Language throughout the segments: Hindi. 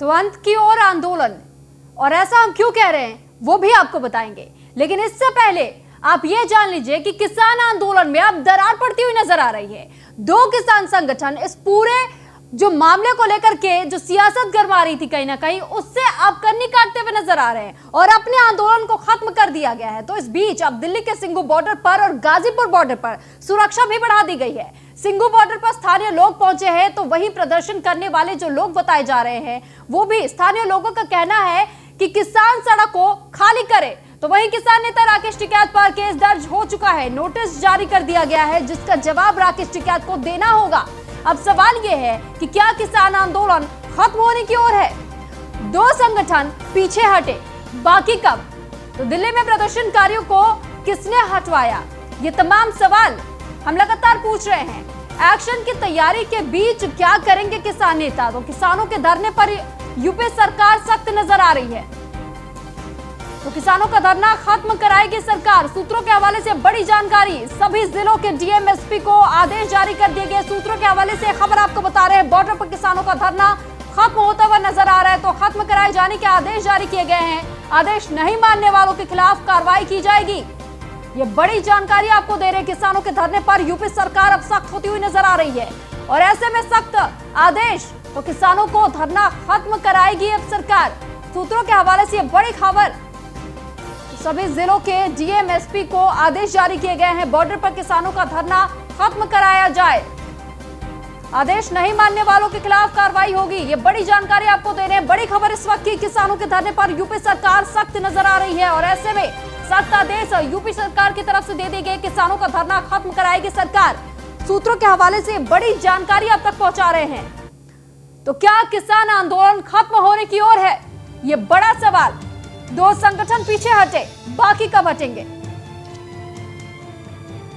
तो अंत की ओर आंदोलन, और ऐसा हम क्यों कह रहे हैं वो भी आपको बताएंगे। लेकिन इससे पहले आप ये जान लीजिए कि किसान आंदोलन में अब दरार पड़ती हुई नजर आ रही है। दो किसान संगठन इस पूरे जो मामले को लेकर के जो सियासत गरमा रही थी कहीं ना कहीं, उससे अब कन्नी काटते हुए नजर आ रहे हैं और अपने आंदोलन को खत्म कर दिया गया है। तो इस बीच अब दिल्ली के सिंघू बॉर्डर पर और गाजीपुर बॉर्डर पर सुरक्षा भी बढ़ा दी गई है। सिंघू बॉर्डर पर स्थानीय लोग पहुंचे हैं, तो वहीं प्रदर्शन करने वाले जो लोग बताए जा रहे हैं वो भी स्थानीय लोगों का कहना है कि किसान सड़क को खाली करे। तो वहीं किसान नेता राकेश टिकैत पर केस दर्ज हो चुका है, नोटिस जारी कर दिया गया है, जिसका जवाब राकेश टिकैत को देना होगा। अब सवाल यह है कि क्या किसान आंदोलन खत्म होने की ओर है? दो संगठन पीछे हटे, बाकी कब? तो दिल्ली में प्रदर्शनकारियों को किसने हटवाया? ये तमाम सवाल हम लगातार पूछ रहे हैं। एक्शन की तैयारी के बीच क्या करेंगे किसान नेता? तो किसानों के धरने पर यूपी सरकार सख्त नजर आ रही है, तो किसानों का धरना खत्म कराएगी सरकार। सूत्रों के हवाले से बड़ी जानकारी, सभी जिलों के डीएम एसपी को आदेश जारी कर दिए गए। सूत्रों के हवाले से खबर आपको बता रहे हैं, बॉर्डर पर किसानों का धरना खत्म होता हुआ नजर आ रहा है, तो खत्म कराए जाने के आदेश जारी किए गए हैं। आदेश नहीं मानने वालों के खिलाफ कार्रवाई की जाएगी। ये बड़ी जानकारी आपको दे रहे हैं। किसानों के धरने पर यूपी सरकार अब सख्त होती हुई नजर आ रही है, और ऐसे में सख्त आदेश, तो किसानों को धरना खत्म कराएगी अब सरकार। सूत्रों के हवाले से बड़ी खबर, सभी जिलों के डीएम एसपी को आदेश जारी किए गए हैं, बॉर्डर पर किसानों का धरना खत्म कराया जाए। आदेश नहीं मानने वालों के खिलाफ कार्रवाई होगी। ये बड़ी जानकारी आपको दे रहे हैं। बड़ी खबर इस वक्त की, किसानों के धरने पर यूपी सरकार सख्त नजर आ रही है, और ऐसे में सख्त आदेश यूपी सरकार की तरफ से दे दिए गए। किसानों का धरना खत्म कराएगी सरकार। सूत्रों के हवाले से बड़ी जानकारी आप तक पहुंचा रहे हैं। तो क्या किसान आंदोलन खत्म होने की ओर है? ये बड़ा सवाल। दो संगठन पीछे हटे, बाकी कब हटेंगे?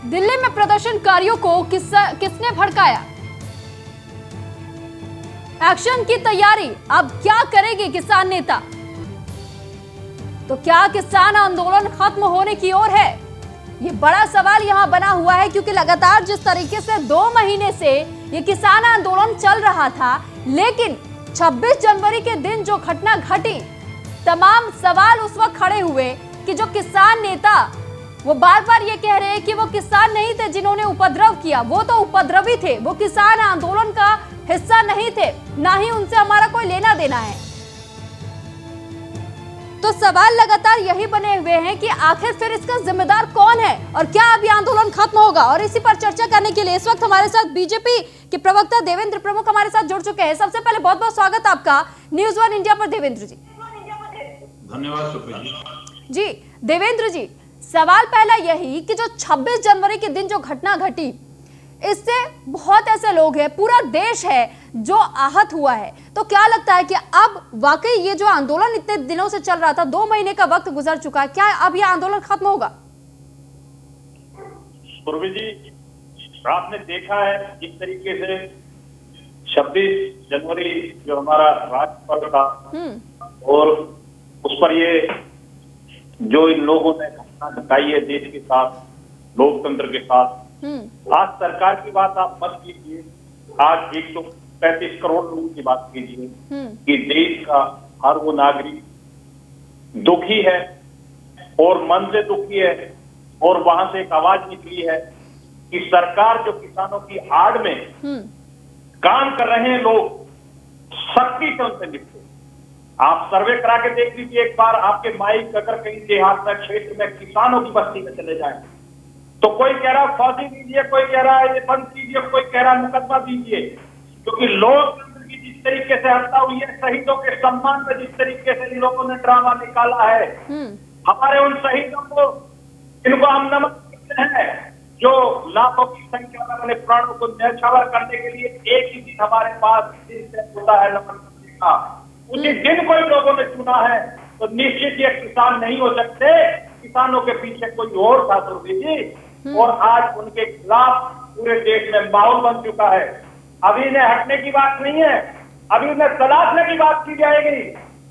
दिल्ली में प्रदर्शनकारियों को किसने भड़काया? एक्शन की तैयारी अब क्या करेंगे किसान नेता? तो क्या किसान आंदोलन खत्म होने की ओर है? ये बड़ा सवाल यहां बना हुआ है, क्योंकि लगातार जिस तरीके से 2 महीने से ये किसान आंदोलन चल रहा था, लेकिन 26 जनवरी के दिन जो घटना घटी, तमाम सवाल उस वक्त खड़े हुए कि जो किसान नेता वो बार बार ये कह रहे हैं कि वो किसान नहीं थे जिन्होंने उपद्रव किया, वो तो उपद्रवी थे, वो किसान आंदोलन का हिस्सा नहीं थे, ना ही उनसे हमारा कोई लेना देना है। तो सवाल लगातार यही बने हुए हैं कि आखिर फिर इसका जिम्मेदार कौन है, और क्या अब ये आंदोलन खत्म होगा? और इसी पर चर्चा करने के लिए इस वक्त हमारे साथ बीजेपी के प्रवक्ता देवेंद्र प्रमुख हमारे साथ जुड़ चुके हैं। सबसे पहले बहुत बहुत स्वागत आपका न्यूज़ 1 इंडिया पर देवेंद्र जी। धन्यवाद सुप्रीत जी। देवेंद्र जी, सवाल पहला यही कि जो 26 जनवरी के दिन जो घटना घटी, इससे बहुत ऐसे लोग हैं, पूरा देश है जो आहत हुआ है। तो क्या लगता है कि अब वाकई ये जो आंदोलन इतने दिनों से चल रहा था, 2 महीने का वक्त गुजर चुका है, क्या अब ये आंदोलन खत्म होगा? पूर्वी जी, आपने देखा है जिस तरीके से 26 जनवरी जो हमारा राज्य पर्व था, और उस पर ये जो इन लोगों ने घटना घटाई है देश के साथ, लोकतंत्र के साथ, आज सरकार की बात आप मत कीजिए, आज 135 करोड़ लोगों की बात कीजिए कि देश का हर वो नागरिक दुखी है और मन से दुखी है, और वहां से एक आवाज निकली है कि सरकार जो किसानों की आड़ में काम कर रहे हैं लोग, सख्ती से उनसे निपटे। आप सर्वे करा के देख लीजिए एक बार, आपके माइक अगर कहीं देहात में, क्षेत्र में किसानों की बस्ती में चले जाए, तो कोई कह रहा फांसी दीजिए, कोई कह रहा है ये बंद कीजिए, कोई कह रहा मुकदमा दीजिए, क्योंकि लोकतंत्र की जिस तरीके से हत्या हुई है, शहीदों के सम्मान में जिस तरीके से इन लोगों ने ड्रामा निकाला है, हमारे उन शहीदों को, इनको हम नमन करते हैं, जो लाखों की संख्या में अपने प्राणों को न्यौछावर करने के लिए एक ही दिन हमारे पास होता है नमन करने का। उसी दिन कोई लोगों ने चुना है, तो निश्चित ये किसान नहीं हो सकते, किसानों के पीछे कोई और था सुरभि जी, और आज उनके खिलाफ पूरे देश में माहौल बन चुका है। अभी इन्हें हटने की बात नहीं है, अभी इन्हें तलाशने की बात की जाएगी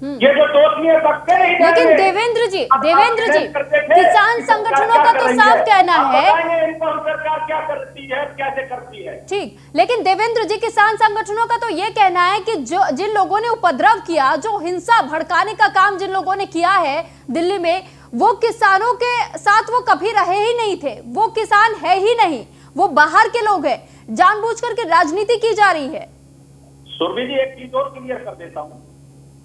ये जो दोषी बकते नहीं जा लेकिन रहे। देवेंद्र जी अब करते थे, किसान इनको संगठनों क्या का कर तो रही साफ कहना अब है। बताएंगे इनको हम सरकार क्या करती है, कैसे करती है। ठीक, लेकिन देवेंद्र जी किसान संगठनों का तो ये कहना है कि जो जिन लोगों ने उपद्रव किया, जो हिंसा भड़काने का काम जिन लोगों ने किया है दिल्ली में, वो किसानों के साथ वो कभी रहे ही नहीं थे, वो किसान है ही नहीं, वो बाहर के लोग हैं। जानबूझकर के राजनीति की जा रही है। सुरभि जी एक चीज और क्लियर कर देता हूँ।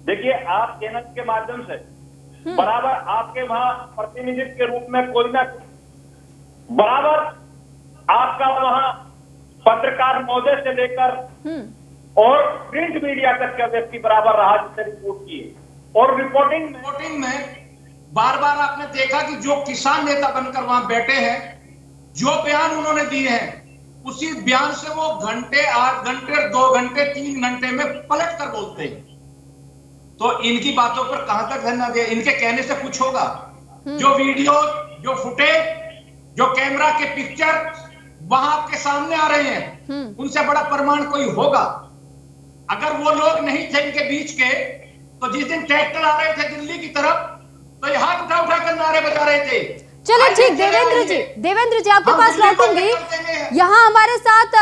देखिए आप चैनल के माध्यम से बराबर आपके वहां प्रतिनिधित्व के रूप में कोई ना बराबर आपका वहां पत्रकार महोदय से लेकर और प्रिंट मीडिया तक का व्यक्ति बराबर रहा जिससे रिपोर्ट की है। और रिपोर्टिंग में बार बार आपने देखा कि जो किसान नेता बनकर वहां बैठे हैं, जो बयान उन्होंने दिए हैं, उसी बयान से वो घंटे, 8 घंटे, 2 घंटे, 3 घंटे में पलट कर बोलते हैं। तो इनकी बातों पर कहां तक ध्यान न दे, इनके कहने से कुछ होगा? जो वीडियो, जो फुटेज, जो कैमरा के पिक्चर वहां आपके सामने आ रहे हैं, उनसे बड़ा प्रमाण कोई होगा? अगर वो लोग नहीं थे इनके बीच के, तो जिस दिन ट्रैक्टर आ रहे थे दिल्ली की तरफ, तो ये हाथ उठा उठाकर नारे बजा रहे थे। चलो ठीक, देवेंद्र जी आपके पास लौटूंगी। यहाँ हमारे साथ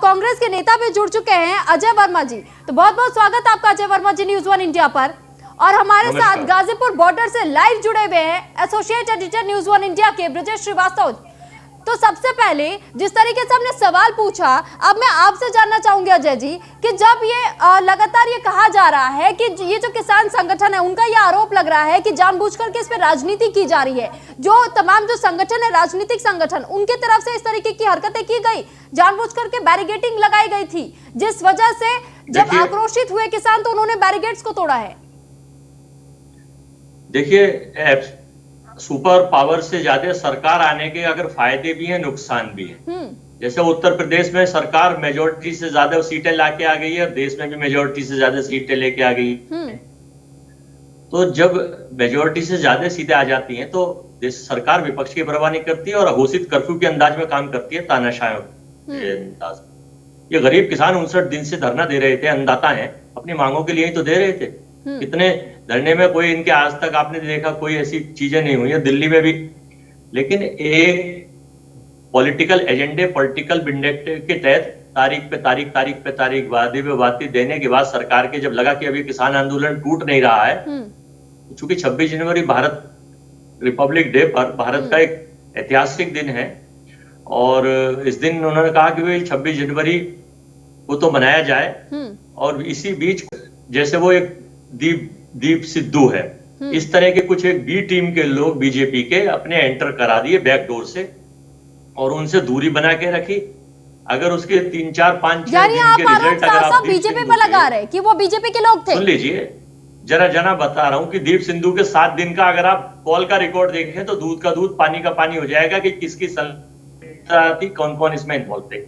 कांग्रेस के नेता भी जुड़ चुके हैं, अजय वर्मा जी। तो बहुत बहुत स्वागत आपका अजय वर्मा जी न्यूज़ 1 इंडिया पर। और हमारे साथ गाजीपुर बॉर्डर से लाइव जुड़े हुए हैं एसोसिएट एडिटर न्यूज़ 1 इंडिया के ब्रजेश श्रीवास्तव। तो सबसे पहले जिस तरीके से हमने सवाल पूछा, अब मैं आपसे जानना चाहूंगी अजय जी कि जब ये लगातार ये कहा जा रहा है कि ये जो किसान संगठन है, उनका ये आरोप लग रहा है कि जानबूझकर के इस पे राजनीति की जा रही है, जो तमाम जो संगठन है, राजनीतिक संगठन, उनके तरफ से इस तरीके की हरकतें की गई, जानबूझकर के बैरिगेटिंग लगाई गई थी, जिस वजह से जब आक्रोशित हुए किसान तो उन्होंने बैरिगेड्स को तोड़ा है। देखिए, सुपर पावर से ज्यादा सरकार आने के अगर फायदे भी हैं, नुकसान भी हैं। जैसे उत्तर प्रदेश में सरकार मेजोरिटी से ज्यादा सीटें लाके आ गई है, देश में भी मेजोरिटी से ज्यादा सीटें लेके आ गई। तो जब मेजोरिटी से ज्यादा सीटें आ जाती हैं तो देश सरकार विपक्ष की परवाह नहीं करती और घोषित कर्फ्यू के अंदाज में काम करती है, तानाशाह के अंदाज में। ये गरीब किसान 59 दिन से धरना दे रहे थे, अन्नदाता हैं, अपनी मांगों के लिए ही तो दे रहे थे। कितने धरने में कोई इनके आज तक आपने देखा कोई ऐसी चीजें नहीं हुई है, दिल्ली में भी। लेकिन एक पॉलिटिकल एजेंडे, पॉलिटिकल विंडेक्टिव के तहत तारीख पे तारीख वादी पे वादी देने के बाद सरकार के जब लगा कि अभी किसान आंदोलन टूट नहीं रहा है, चूंकि 26 जनवरी भारत रिपब्लिक डे पर भारत का एक ऐतिहासिक दिन है और इस दिन उन्होंने कहा कि भाई 26 जनवरी को तो मनाया जाए। और इसी बीच जैसे वो एक दीप सिद्धू है, इस तरह के कुछ एक बी टीम के लोग बीजेपी के अपने एंटर करा दिए बैकडोर से और उनसे दूरी बना के रखी। अगर उसके 3, 4, 5, 6 दिन के रिजल्ट अगर आप बीजेपी पर लगा रहे कि वो बीजेपी के लोग थे, सुन लीजिए जरा बता रहा हूं कि दीप सिद्धू के 7 दिन का अगर आप कॉल का रिकॉर्ड देखें तो दूध का दूध पानी का पानी हो जाएगा कि किसकी थी, कौन कौन इसमें इन्वॉल्व थे।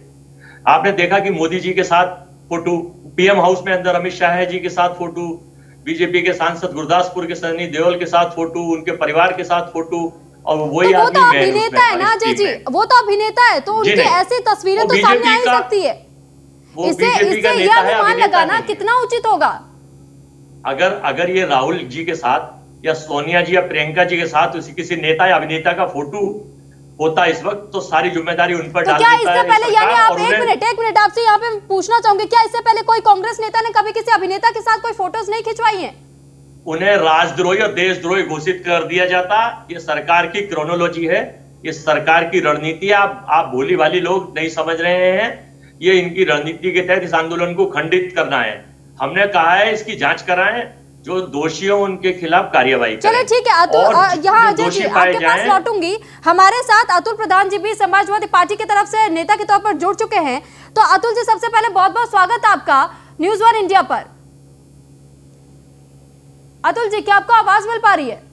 आपने देखा कि मोदी जी के साथ फोटो, पीएम हाउस में अंदर अमित शाह जी के साथ फोटो, बीजेपी के सांसद गुरदासपुर के सनी देओल के साथ फोटो, उनके परिवार के साथ फोटो, और वही तो वो तो अभिनेता है ना अजय जी, वो तो अभिनेता है, तो उनकी ऐसी तस्वीरें तो सामने आ ही सकती है। इससे ये अनुमान लगाना कितना उचित होगा? अगर ये राहुल जी के साथ या सोनिया जी या प्रियंका जी के साथ किसी नेता या अभिनेता का फोटो होता इस वक्त, तो सारी जिम्मेदारी उन पर डाल देता है। क्या इससे पहले, यानी आप एक मिनट आपसे यहाँ पे पूछना चाहूंगी, क्या इससे पहले कोई कांग्रेस नेता ने कभी किसी अभिनेता के साथ कोई फोटोज नहीं खिंचवाई हैं? उन्हें राजद्रोही और देशद्रोही घोषित कर दिया जाता। ये सरकार की क्रोनोलॉजी है, ये सरकार की रणनीति है। आप भोली भाली लोग नहीं समझ रहे हैं, ये इनकी रणनीति के तहत इस आंदोलन को खंडित करना है। हमने कहा है इसकी जांच कराएं, जो दोषी हो उनके खिलाफ कार्यवाही करें। चलिए ठीक है अतुल, यहाँ अजय जी आपके पास लौटूंगी। हमारे साथ अतुल प्रधान जी भी समाजवादी पार्टी की तरफ से नेता के तौर पर जुड़ चुके हैं। तो अतुल जी, सबसे पहले बहुत बहुत स्वागत आपका न्यूज़ 1 इंडिया पर। अतुल जी, क्या आपको आवाज मिल पा रही है?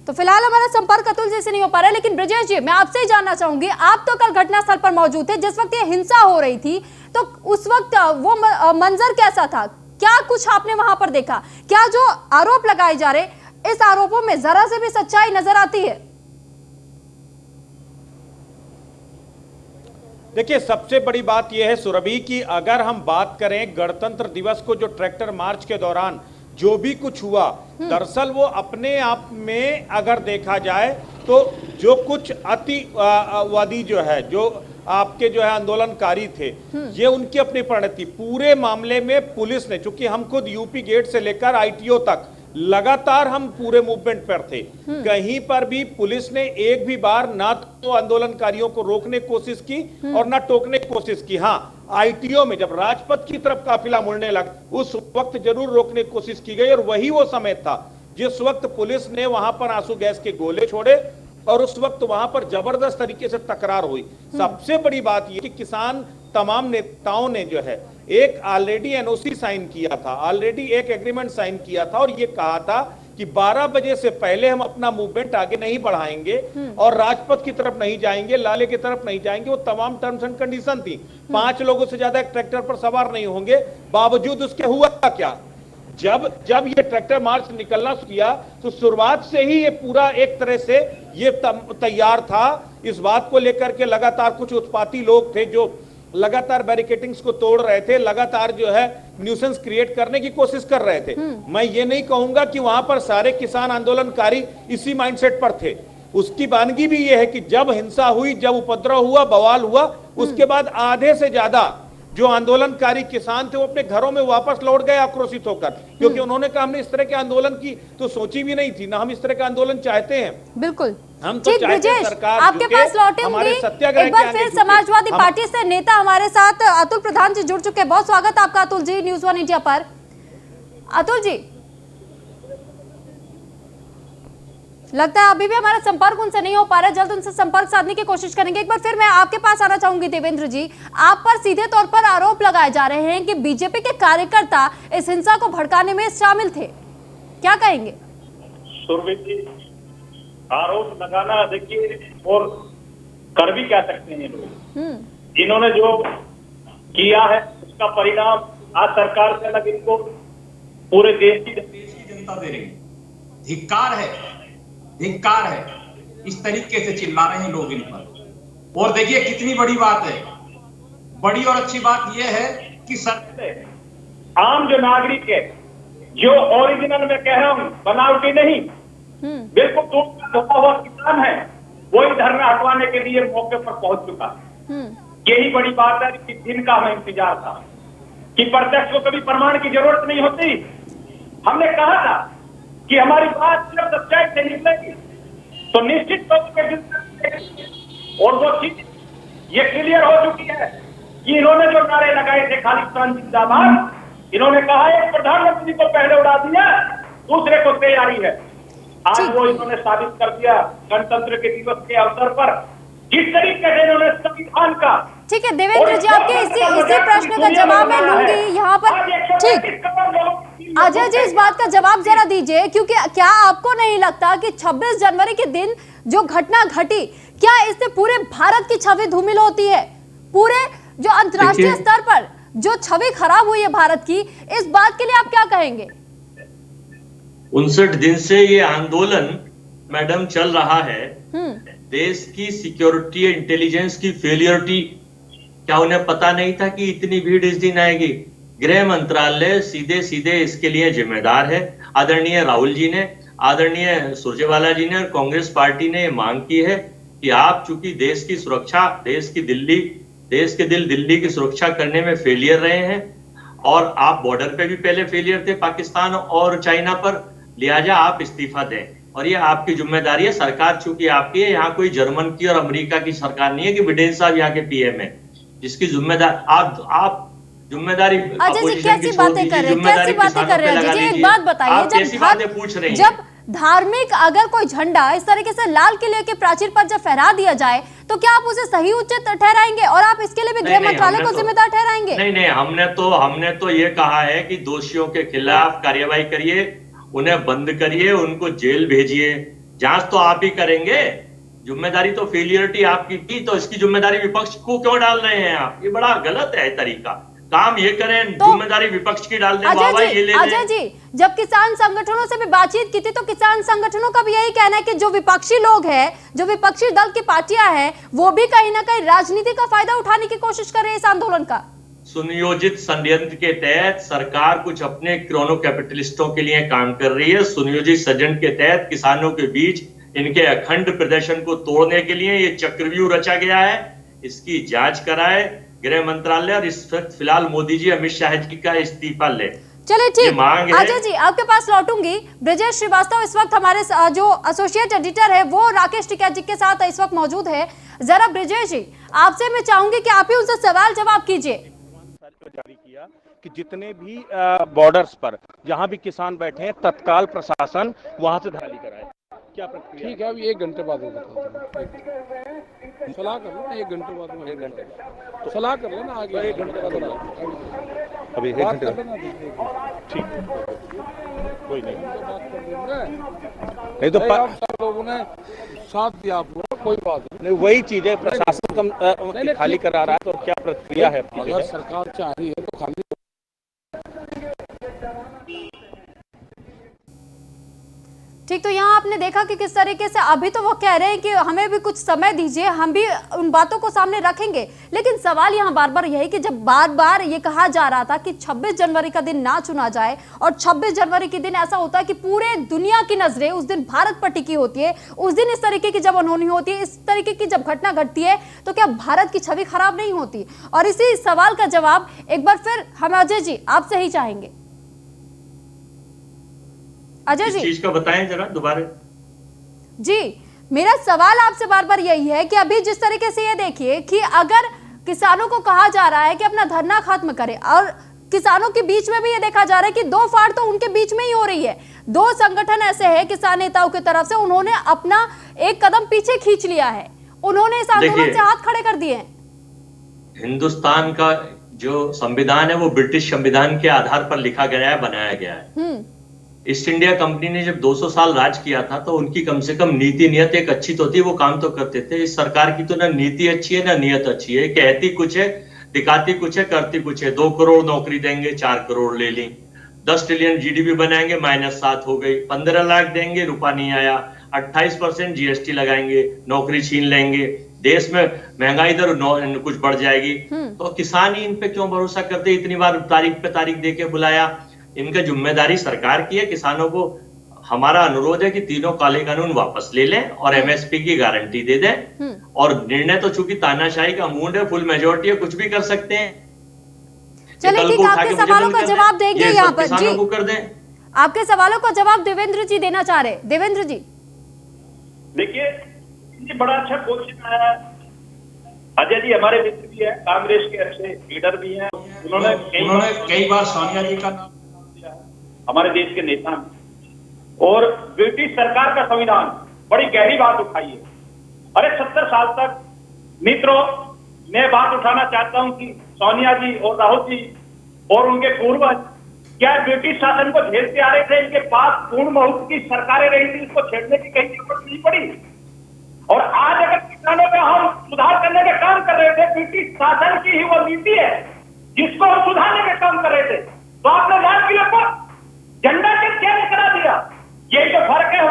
तो फिलहाल हमारा संपर्क अतुल जी से नहीं हो पा रहा है, लेकिन ब्रजेश जी मैं आपसे ही जानना चाहूंगी, आप तो कल घटनास्थल पर मौजूद थे जिस वक्त ये हिंसा हो रही थी, तो उस वक्त वो मंजर कैसा था? क्या कुछ आपने वहां पर देखा? क्या जो आरोप लगाए जा रहे, इस आरोपों में जरा से भी सच्चाई नजर आती है? देखिए, सबसे बड़ी बात यह है सुरभि की अगर हम बात करें गणतंत्र दिवस को जो ट्रैक्टर मार्च के दौरान जो भी कुछ हुआ, दरअसल वो अपने आप में अगर देखा जाए तो जो कुछ अतिवादी जो है, जो आपके जो है आंदोलनकारी थे, ये उनकी अपनी परिणति। पूरे मामले में पुलिस ने, चूंकि हम खुद यूपी गेट से लेकर आईटीओ तक लगातार हम पूरे मूवमेंट पर थे, कहीं पर भी पुलिस ने एक भी बार ना तो आंदोलनकारियों को रोकने की कोशिश की और ना टोकने की कोशिश की। हाँ, आईटीओ में जब राजपथ की तरफ काफिला मुड़ने लगा उस वक्त जरूर रोकने की कोशिश की गई, और वही वो समय था जिस वक्त पुलिस ने वहां पर आंसू गैस के गोले छोड़े और उस वक्त वहां पर जबरदस्त तरीके से तकरार हुई। सबसे बड़ी बात यह कि किसान तमाम नेताओं ने जो है एक ऑलरेडी एनओसी साइन किया था, ऑलरेडी एक एग्रीमेंट साइन किया था और ये कहा था कि 12 बजे से पहले हम अपना मूवमेंट आगे नहीं बढ़ाएंगे और राजपथ की तरफ नहीं जाएंगे, लाले की तरफ नहीं जाएंगे। वो तमाम टर्म्स एंड कंडीशन थी। 5 लोगों से ज्यादा एक ट्रैक्टर पर सवार नहीं होंगे। बावजूद उसके हुआ क्या, जब ये ट्रैक्टर मार्च निकलना किया तो शुरुआत से ही ये पूरा एक तरह से ये तैयार था इस बात को लेकर के। लगातार कुछ उत्पाती लोग थे जो लगातार बैरिकेटिंग्स को तोड़ रहे थे, लगातार जो है न्यूसेंस क्रिएट करने की कोशिश कर रहे थे। मैं ये नहीं कहूंगा कि वहां पर सारे किसान आंदोलनकारी इसी माइंडसेट पर थे। उसकी वानगी भी ये है कि जब हिंसा हुई, जब उपद्रव हुआ, बवाल हुआ, उसके बाद आधे से ज्यादा जो आंदोलनकारी किसान थे वो अपने घरों में वापस लौट गए आक्रोशित होकर, क्योंकि उन्होंने कहा हमने इस तरह के आंदोलन की तो सोची भी नहीं थी, ना हम इस तरह का आंदोलन चाहते हैं। बिल्कुल, हम तो चाहते हैं सरकार आपके पास लौटेंगे। एक बार फिर समाजवादी पार्टी से नेता हमारे साथ अतुल प्रधान जी जुड़ चुके हैं। बहुत स्वागत आपका अतुल जी न्यूज़ 1 इंडिया पर। अतुल जी, लगता है अभी भी हमारा संपर्क उनसे नहीं हो पा रहा है, जल्द उनसे संपर्क साधने की कोशिश करेंगे। एक बार फिर मैं आपके पास आना चाहूंगी देवेंद्र जी, आप पर सीधे तौर पर आरोप लगाए जा रहे हैं कि बीजेपी के कार्यकर्ता इस हिंसा को भड़काने में शामिल थे, क्या कहेंगे? सुरभि जी, आरोप लगाना देखिए और कर भी क्या सकते हैं लोग। इन्होंने जो किया है उसका परिणाम आज सरकार से अलग इनको पूरे देश की जनता दे रही है। धिक्कार है इस तरीके से चिल्ला रहे हैं लोग इन पर। और देखिए कितनी बड़ी बात है, बड़ी और अच्छी बात यह है कि सर आम जो नागरिक है, जो ओरिजिनल में कह रहा हूं, बनावटी नहीं, बिल्कुल धोखा हुआ किसान है, वही धरना हटवाने के लिए मौके पर पहुंच चुका है। यही बड़ी बात है कि जिनका हमें इंतजार था कि प्रत्यक्ष को कभी प्रमाण की जरूरत नहीं होती। हमने कहा था कि हमारी बात जब सच्चाई से निकलेगी तो निश्चित तौर पर, और वो चीज ये क्लियर हो चुकी है कि इन्होंने जो नारे लगाए थे खालिस्तान जिंदाबाद, इन्होंने कहा एक प्रधानमंत्री को पहले उड़ा दिया, दूसरे को तैयारी है। आज वो इन्होंने साबित कर दिया गणतंत्र के दिवस के अवसर पर जिस तरीके से इन्होंने संविधान का। ठीक है देवेंद्र जी, आपके इसी प्रश्न का जवाब मैं लूंगी यहाँ पर। ठीक, अजय जी इस बात का जवाब जरा दीजिए, क्योंकि क्या आपको नहीं लगता कि 26 जनवरी के दिन जो घटना घटी, क्या इससे पूरे भारत की छवि धूमिल होती है? पूरे जो अंतर्राष्ट्रीय स्तर पर जो छवि खराब हुई है भारत की, इस बात के लिए आप क्या कहेंगे? 59 दिन से ये आंदोलन मैडम चल रहा है। देश की सिक्योरिटी इंटेलिजेंस की फेलियरिटी, क्या उन्हें पता नहीं था कि इतनी भीड़ इस दिन आएगी? गृह मंत्रालय सीधे सीधे इसके लिए जिम्मेदार है। आदरणीय राहुल जी ने, आदरणीय सुरजेवाला जी ने और कांग्रेस पार्टी ने मांग की है कि आप चूंकि देश की सुरक्षा, देश के दिल दिल्ली की सुरक्षा करने में फेलियर रहे हैं, और आप बॉर्डर पे भी पहले फेलियर थे पाकिस्तान और चाइना पर, लिहाजा आप इस्तीफा दें और ये आपकी जिम्मेदारी है। सरकार चूंकि आपकी है, यहाँ कोई जर्मन की और अमेरिका की सरकार नहीं है कि बिडेन साहब यहाँ के पीएम है, जिसकी जिम्मेदार आप जिम्मेदारी अजय जी कैसी बातें कर रहे हैं, कैसी बातें कर रहे हैं? जी एक बात बताइए, जब धार्मिक अगर कोई झंडा इस तरीके से लाल किले के प्राचीर पर जब फहरा दिया जाए तो क्या आप उसे सही उचित ठहराएंगे और आप इसके लिए भी गृह मंत्रालय को जिम्मेदार ठहराएंगे? नहीं, हमने तो ये कहा है कि दोषियों के खिलाफ कार्यवाही करिए, उन्हें बंद करिए, उनको जेल भेजिए। जांच तो आप ही करेंगे, जिम्मेदारी तो फेलियरिटी आपकी थी, तो इसकी जिम्मेदारी विपक्ष को क्यों डाल रहे हैं आप? ये बड़ा गलत है तरीका। काम ये करें, जिम्मेदारी विपक्ष की डाल दें, वाह ये ले अजय जी, जब किसान संगठनों से भी बातचीत की थी तो किसान संगठनों का भी यही कहना है कि जो विपक्षी लोग हैं, जो विपक्षी दल की पार्टियां हैं, वो भी कहीं ना कहीं राजनीति का फायदा उठाने की कोशिश कर रही है इस आंदोलन का। सुनियोजित षड्यंत्र के तहत सरकार कुछ अपने क्रोनो कैपिटलिस्टों के लिए काम कर रही है। सुनियोजित षड्यंत्र के तहत किसानों के बीच इनके अखंड प्रदर्शन को तोड़ने के लिए ये चक्रव्यूह रचा गया है। इसकी जांच कराए गृह मंत्रालय और इस वक्त फिलहाल मोदी जी अमित शाह जी का इस्तीफा ले। चलिए ठीक, अजय जी आपके पास लौटूंगी। ब्रजेश श्रीवास्तव इस वक्त हमारे जो एसोसिएट एडिटर है वो राकेश टिकैत जी के साथ इस वक्त मौजूद है। जरा ब्रजेश जी, आपसे मैं चाहूंगी कि आप ही उनसे सवाल जवाब कीजिए। जारी किया कि जितने भी बॉर्डर्स पर जहां भी किसान बैठे हैं तत्काल प्रशासन वहां से धाली कराए। क्या प्रक्रिया? ठीक है, अभी 1 घंटे बाद सलाह कर लेना, 1 घंटे बाद 1 घंटे तो सलाह कर लेना आगे 1 घंटे बाद अभी 1 घंटे ठीक, कोई नहीं नहीं तो लोगों ने साथ दिया आपको, कोई बात नहीं। वही चीज है, प्रशासन कम खाली करा रहा है तो क्या प्रक्रिया है? अगर सरकार चाह रही है तो खाली। ठीक, तो यहाँ आपने देखा कि किस तरीके से अभी तो वो कह रहे हैं कि हमें भी कुछ समय दीजिए, हम भी उन बातों को सामने रखेंगे। लेकिन सवाल यहाँ बार बार यही कि जब बार बार ये कहा जा रहा था कि 26 जनवरी का दिन ना चुना जाए, और 26 जनवरी के दिन ऐसा होता है कि पूरे दुनिया की नजरें उस दिन भारत पर टिकी होती है, उस दिन इस तरीके की जब अनहोनी होती है, इस तरीके की जब घटना घटती है, तो क्या भारत की छवि खराब नहीं होती? और इसी सवाल का जवाब एक बार फिर हम अजय जी आपसे ही चाहेंगे। अजय जी, चीज का बताएं जरा दोबारा। जी, मेरा सवाल आपसे बार बार यही है कि अभी जिस तरीके से ये देखिए कि अगर किसानों को कहा जा रहा है कि अपना धरना खत्म करें, और किसानों के बीच में भी ये देखा जा रहा है कि दो फाड़ तो उनके बीच में ही हो रही है। दो संगठन ऐसे हैं किसान नेताओं की तरफ से, उन्होंने अपना एक कदम पीछे खींच लिया है, उन्होंने इस आंदोलन से हाथ खड़े कर दिए हैं। हिंदुस्तान का जो संविधान है वो ब्रिटिश संविधान के आधार पर लिखा गया है, बनाया गया है। ईस्ट इंडिया कंपनी ने जब 200 साल राज किया था तो उनकी कम से कम नीति नियत एक अच्छी तो थी, वो काम तो करते थे। इस सरकार की तो ना नीति अच्छी है ना नियत अच्छी है, कहती कुछ है दिखाती कुछ है करती कुछ है। 2 करोड़ नौकरी देंगे, 4 करोड़ ले ली। 10 ट्रिलियन जीडीपी बनाएंगे, -7 हो गई। 15 लाख देंगे, रुपया नहीं आया। 28% जीएसटी लगाएंगे, नौकरी छीन लेंगे। देश में महंगाई दर कुछ बढ़ जाएगी। तो किसान ही इन पे क्यों भरोसा करते? इतनी बार तारीख पे तारीख दे के बुलाया। इनका जिम्मेदारी सरकार की है। किसानों को हमारा अनुरोध है कि तीनों काले कानून वापस ले लें और एमएसपी की गारंटी दे दें। और निर्णय तो चूंकि तानाशाही का मूड है, फुल मेजोरिटी है, कुछ भी कर सकते हैं। चलिए ठीक, आपके सवालों का जवाब देंगे यहाँ पर जी। को कर दें। आपके सवालों का जवाब देवेंद्र जी देना चाह रहे। देवेंद्र जी, देखिए बड़ा अच्छा क्वेश्चन है। अजय जी हमारे मित्र भी है, कांग्रेस के अच्छे लीडर भी हैं। उन्होंने कई बार सोनिया जी का नाम हमारे देश के नेता और ब्रिटिश सरकार का संविधान बड़ी गहरी बात उठाई है। अरे 70 साल तक मित्रों, मैं बात उठाना चाहता हूं कि सोनिया जी और राहुल जी और उनके पूर्वज क्या ब्रिटिश शासन को झेलते आ रहे थे? इनके पास पूर्ण मुहूर्त की सरकारें रही थी, इसको छेड़ने की कहीं जरूरत नहीं पड़ी। और आज अगर किसानों का हम सुधार करने का काम कर रहे थे, ब्रिटिश शासन की ही वो नीति है जिसको हम सुधारने का काम कर रहे थे, तो आपने लाल किले पर झंडा के क्या करा दिया? यही तो फर्क है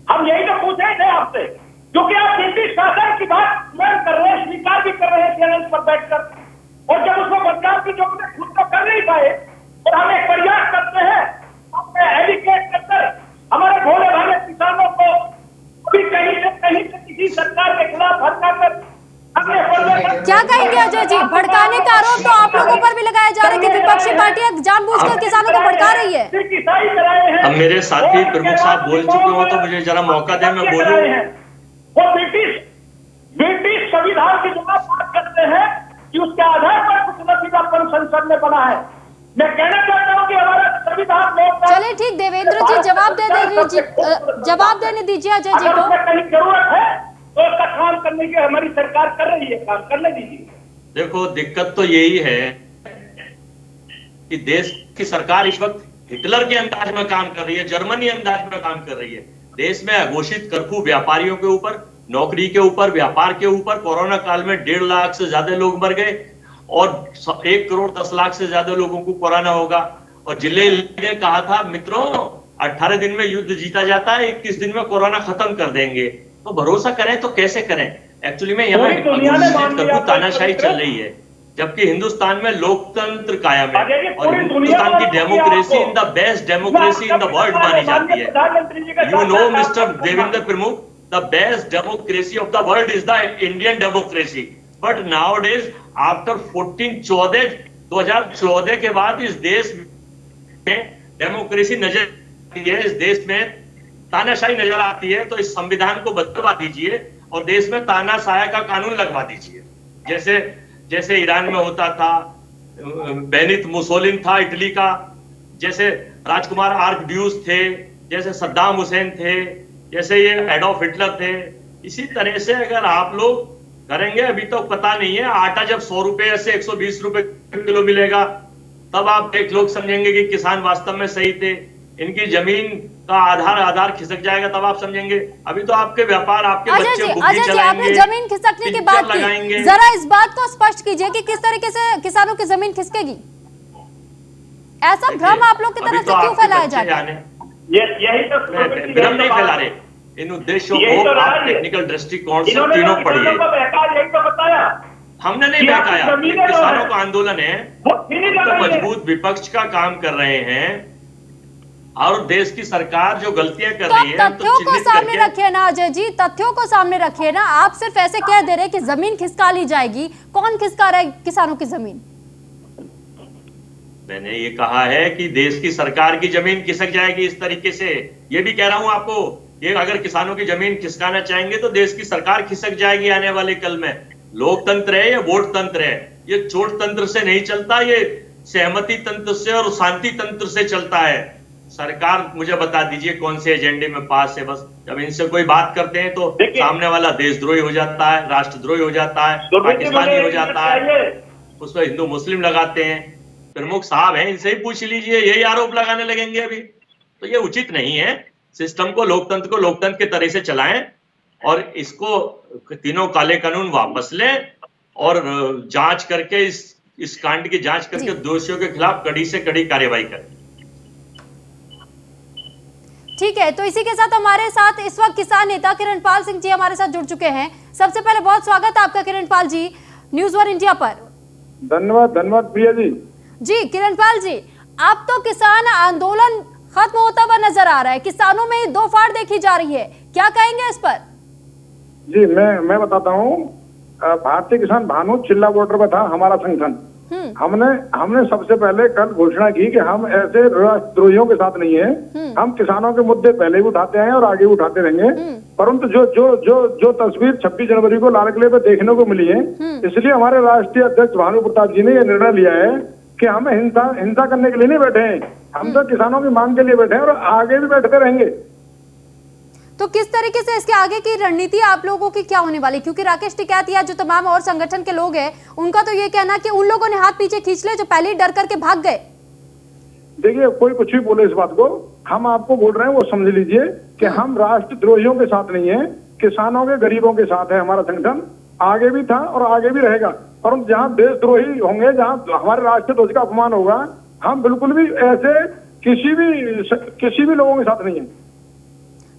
हम यही तो पूछ रहे थे आपसे, क्योंकि आप ब्रिटिश शासन की बात स्वयं कर रहे हैं, स्वीकार भी कर रहे हैं चैनल पर बैठकर, और जब उसको बदलाव की जरूरत खुद तो कर नहीं पाए और हम एक प्रयास करते हैं अपने एजुकेट कर हमारे भोले भाले किसानों को भी कहीं से किसी सरकार के खिलाफ भड़काकर क्या कहेंगे अजय जी? भड़काने का आरोप तो आप लोगों पर भी लगाया जा रहा है कि विपक्षी पार्टियां जानबूझकर किसानों को भड़का रही है। अब मेरे साथी प्रमुख साहब बोल चुके हो तो मुझे जरा मौका दें, मैं बोलूं। वो ब्रिटिश संविधान की जो बात करते हैं कि उसके आधार पर कुछ लचीलापन संसद में बना है। मैं कहना चाहता हूँ कि हमारा संविधान। चलिए ठीक, देवेंद्र जी जवाब देने दीजिए अजय जी को। कहीं जरूरत है तो उसका काम करने की हमारी सरकार कर रही है, काम करने दीजिए। देखो दिक्कत तो यही है कि देश की सरकार इस वक्त हिटलर के अंदाज में काम कर रही है, जर्मनी अंदाज में काम कर रही है। देश में अघोषित कर्फ्यू व्यापारियों के ऊपर, नौकरी के ऊपर, व्यापार के ऊपर। कोरोना काल में 1.5 लाख से ज्यादा लोग मर गए और 1 करोड़ 10 लाख से ज्यादा लोगों को कोरोना होगा। और जिले ने कहा था मित्रों 18 दिन में युद्ध जीता जाता है, 21 दिन में कोरोना खत्म कर देंगे। तो भरोसा करें तो कैसे करें? एक्चुअली में यहाँ तानाशाही चल रही है, जबकि हिंदुस्तान में लोकतंत्र कायम है और हिंदुस्तान की democracy in the best democracy in the world मानी जाती है। यू नो मिस्टर देवेंद्र प्रमुख, the best democracy of the world is the Indian democracy. But now days after 2014 के बाद इस देश में डेमोक्रेसी नजर आती है, इस देश में तानाशाही नजर आती है। तो इस संविधान को बदलवा दीजिए और देश में तानाशाही का कानून लगवा दीजिए, जैसे ईरान में होता था, बेनित मुसोलिन था इटली का, जैसे राजकुमार आर्कड्यूस थे, जैसे सद्दाम हुसैन थे, जैसे ये एडोल्फ हिटलर थे। इसी तरह से अगर आप लोग करेंगे, अभी तो पता नहीं है, आटा जब 100 रुपए से 120 रुपए किलो मिलेगा तब आप एक लोग समझेंगे कि किसान वास्तव में सही थे। इनकी जमीन का आधार खिसक जाएगा तब आप समझेंगे। अभी तो आपके व्यापार, आपके बच्चे बुद्धि चलाएंगे, आपने जमीन खिसकने की बात की, जरा इस बात को स्पष्ट कीजिए कि किस तरीके से किसानों की जमीन खिसकेगी। ऐसा भ्रम आप लोग की तरफ से क्यों फैलाया जा रहा है? यही तो भ्रम नहीं फैला रहे, इन उद्देश्यों को आप टेक्निकल दृष्टिकोण से तीनों पढ़िए। हमने नहीं बहकाया, किसानों का आंदोलन है, तो मजबूत विपक्ष का काम कर रहे हैं और देश की सरकार जो गलतियां कर रही है, तथ्यों को सामने रखिए ना अजय जी, तथ्यों को सामने रखिए ना। आप सिर्फ ऐसे कह दे रहे कि जमीन खिसका ली जाएगी। कौन खिसका रहा है किसानों की जमीन? मैंने ये कहा है कि देश की सरकार की जमीन खिसक जाएगी इस तरीके से। ये भी कह रहा हूं आपको, ये अगर किसानों की जमीन खिसकाना चाहेंगे तो देश की सरकार खिसक जाएगी आने वाले कल में। लोकतंत्र है, ये वोट तंत्र है, ये चोट तंत्र से नहीं चलता, ये सहमति तंत्र से और शांति तंत्र से चलता है। सरकार मुझे बता दीजिए कौन से एजेंडे में पास है। बस जब इनसे कोई बात करते हैं तो सामने वाला देशद्रोही हो जाता है, राष्ट्रद्रोही हो जाता है, पाकिस्तानी हो जाता है, उसमें हिंदू मुस्लिम लगाते हैं। प्रमुख साहब हैं, इनसे ही पूछ लीजिए, यही आरोप लगाने लगेंगे अभी। तो ये उचित नहीं है। सिस्टम को, लोकतंत्र को लोकतंत्र के तरह से चलाएं और इसको तीनों काले कानून वापस लें और जांच करके इस कांड की जांच करके दोषियों के खिलाफ कड़ी से कड़ी कार्रवाई करें। ठीक है, तो इसी के साथ हमारे साथ इस वक्त किसान नेता किरणपाल सिंह जी हमारे साथ जुड़ चुके हैं। सबसे पहले बहुत स्वागत है आपका किरणपाल जी न्यूज़ 1 इंडिया पर। धन्यवाद प्रिया जी। जी किरणपाल जी, अब तो किसान आंदोलन खत्म होता हुआ नजर आ रहा है, किसानों में दो फाड़ देखी जा रही है, क्या कहेंगे इस पर? जी मैं बताता हूँ। भारतीय किसान भानु चिल्ला बॉर्डर पर था हमारा संगठन। हमने सबसे पहले कल घोषणा की कि हम ऐसे राष्ट्रद्रोहियों के साथ नहीं है। हम किसानों के मुद्दे पहले भी उठाते हैं और आगे भी उठाते रहेंगे। परंतु जो तस्वीर 26 जनवरी को लाल किले पे देखने को मिली है, इसलिए हमारे राष्ट्रीय अध्यक्ष भानु प्रताप जी ने यह निर्णय लिया है कि हम हिंसा करने के लिए नहीं बैठे हैं, हम तो किसानों की मांग के लिए बैठे हैं और आगे भी बैठते रहेंगे। तो किस तरीके से इसके आगे की रणनीति आप लोगों की क्या होने वाली? क्योंकि राकेश टिकैत या जो तमाम और संगठन के लोग हैं, उनका तो ये कहना कि उन लोगों ने हाथ पीछे खींच ले जो पहले ही डर करके भाग गए। देखिए, कोई कुछ भी बोले इस बात को, हम आपको बोल रहे हैं वो समझ लीजिए कि हम राष्ट्रद्रोहियों के साथ नहीं है, किसानों के, गरीबों के साथ है हमारा संगठन। आगे भी था और आगे भी रहेगा। परंतु जहाँ देशद्रोही होंगे, जहाँ हमारे राष्ट्रीय ध्वज का अपमान होगा, हम बिल्कुल भी ऐसे किसी भी लोगों के साथ नहीं है।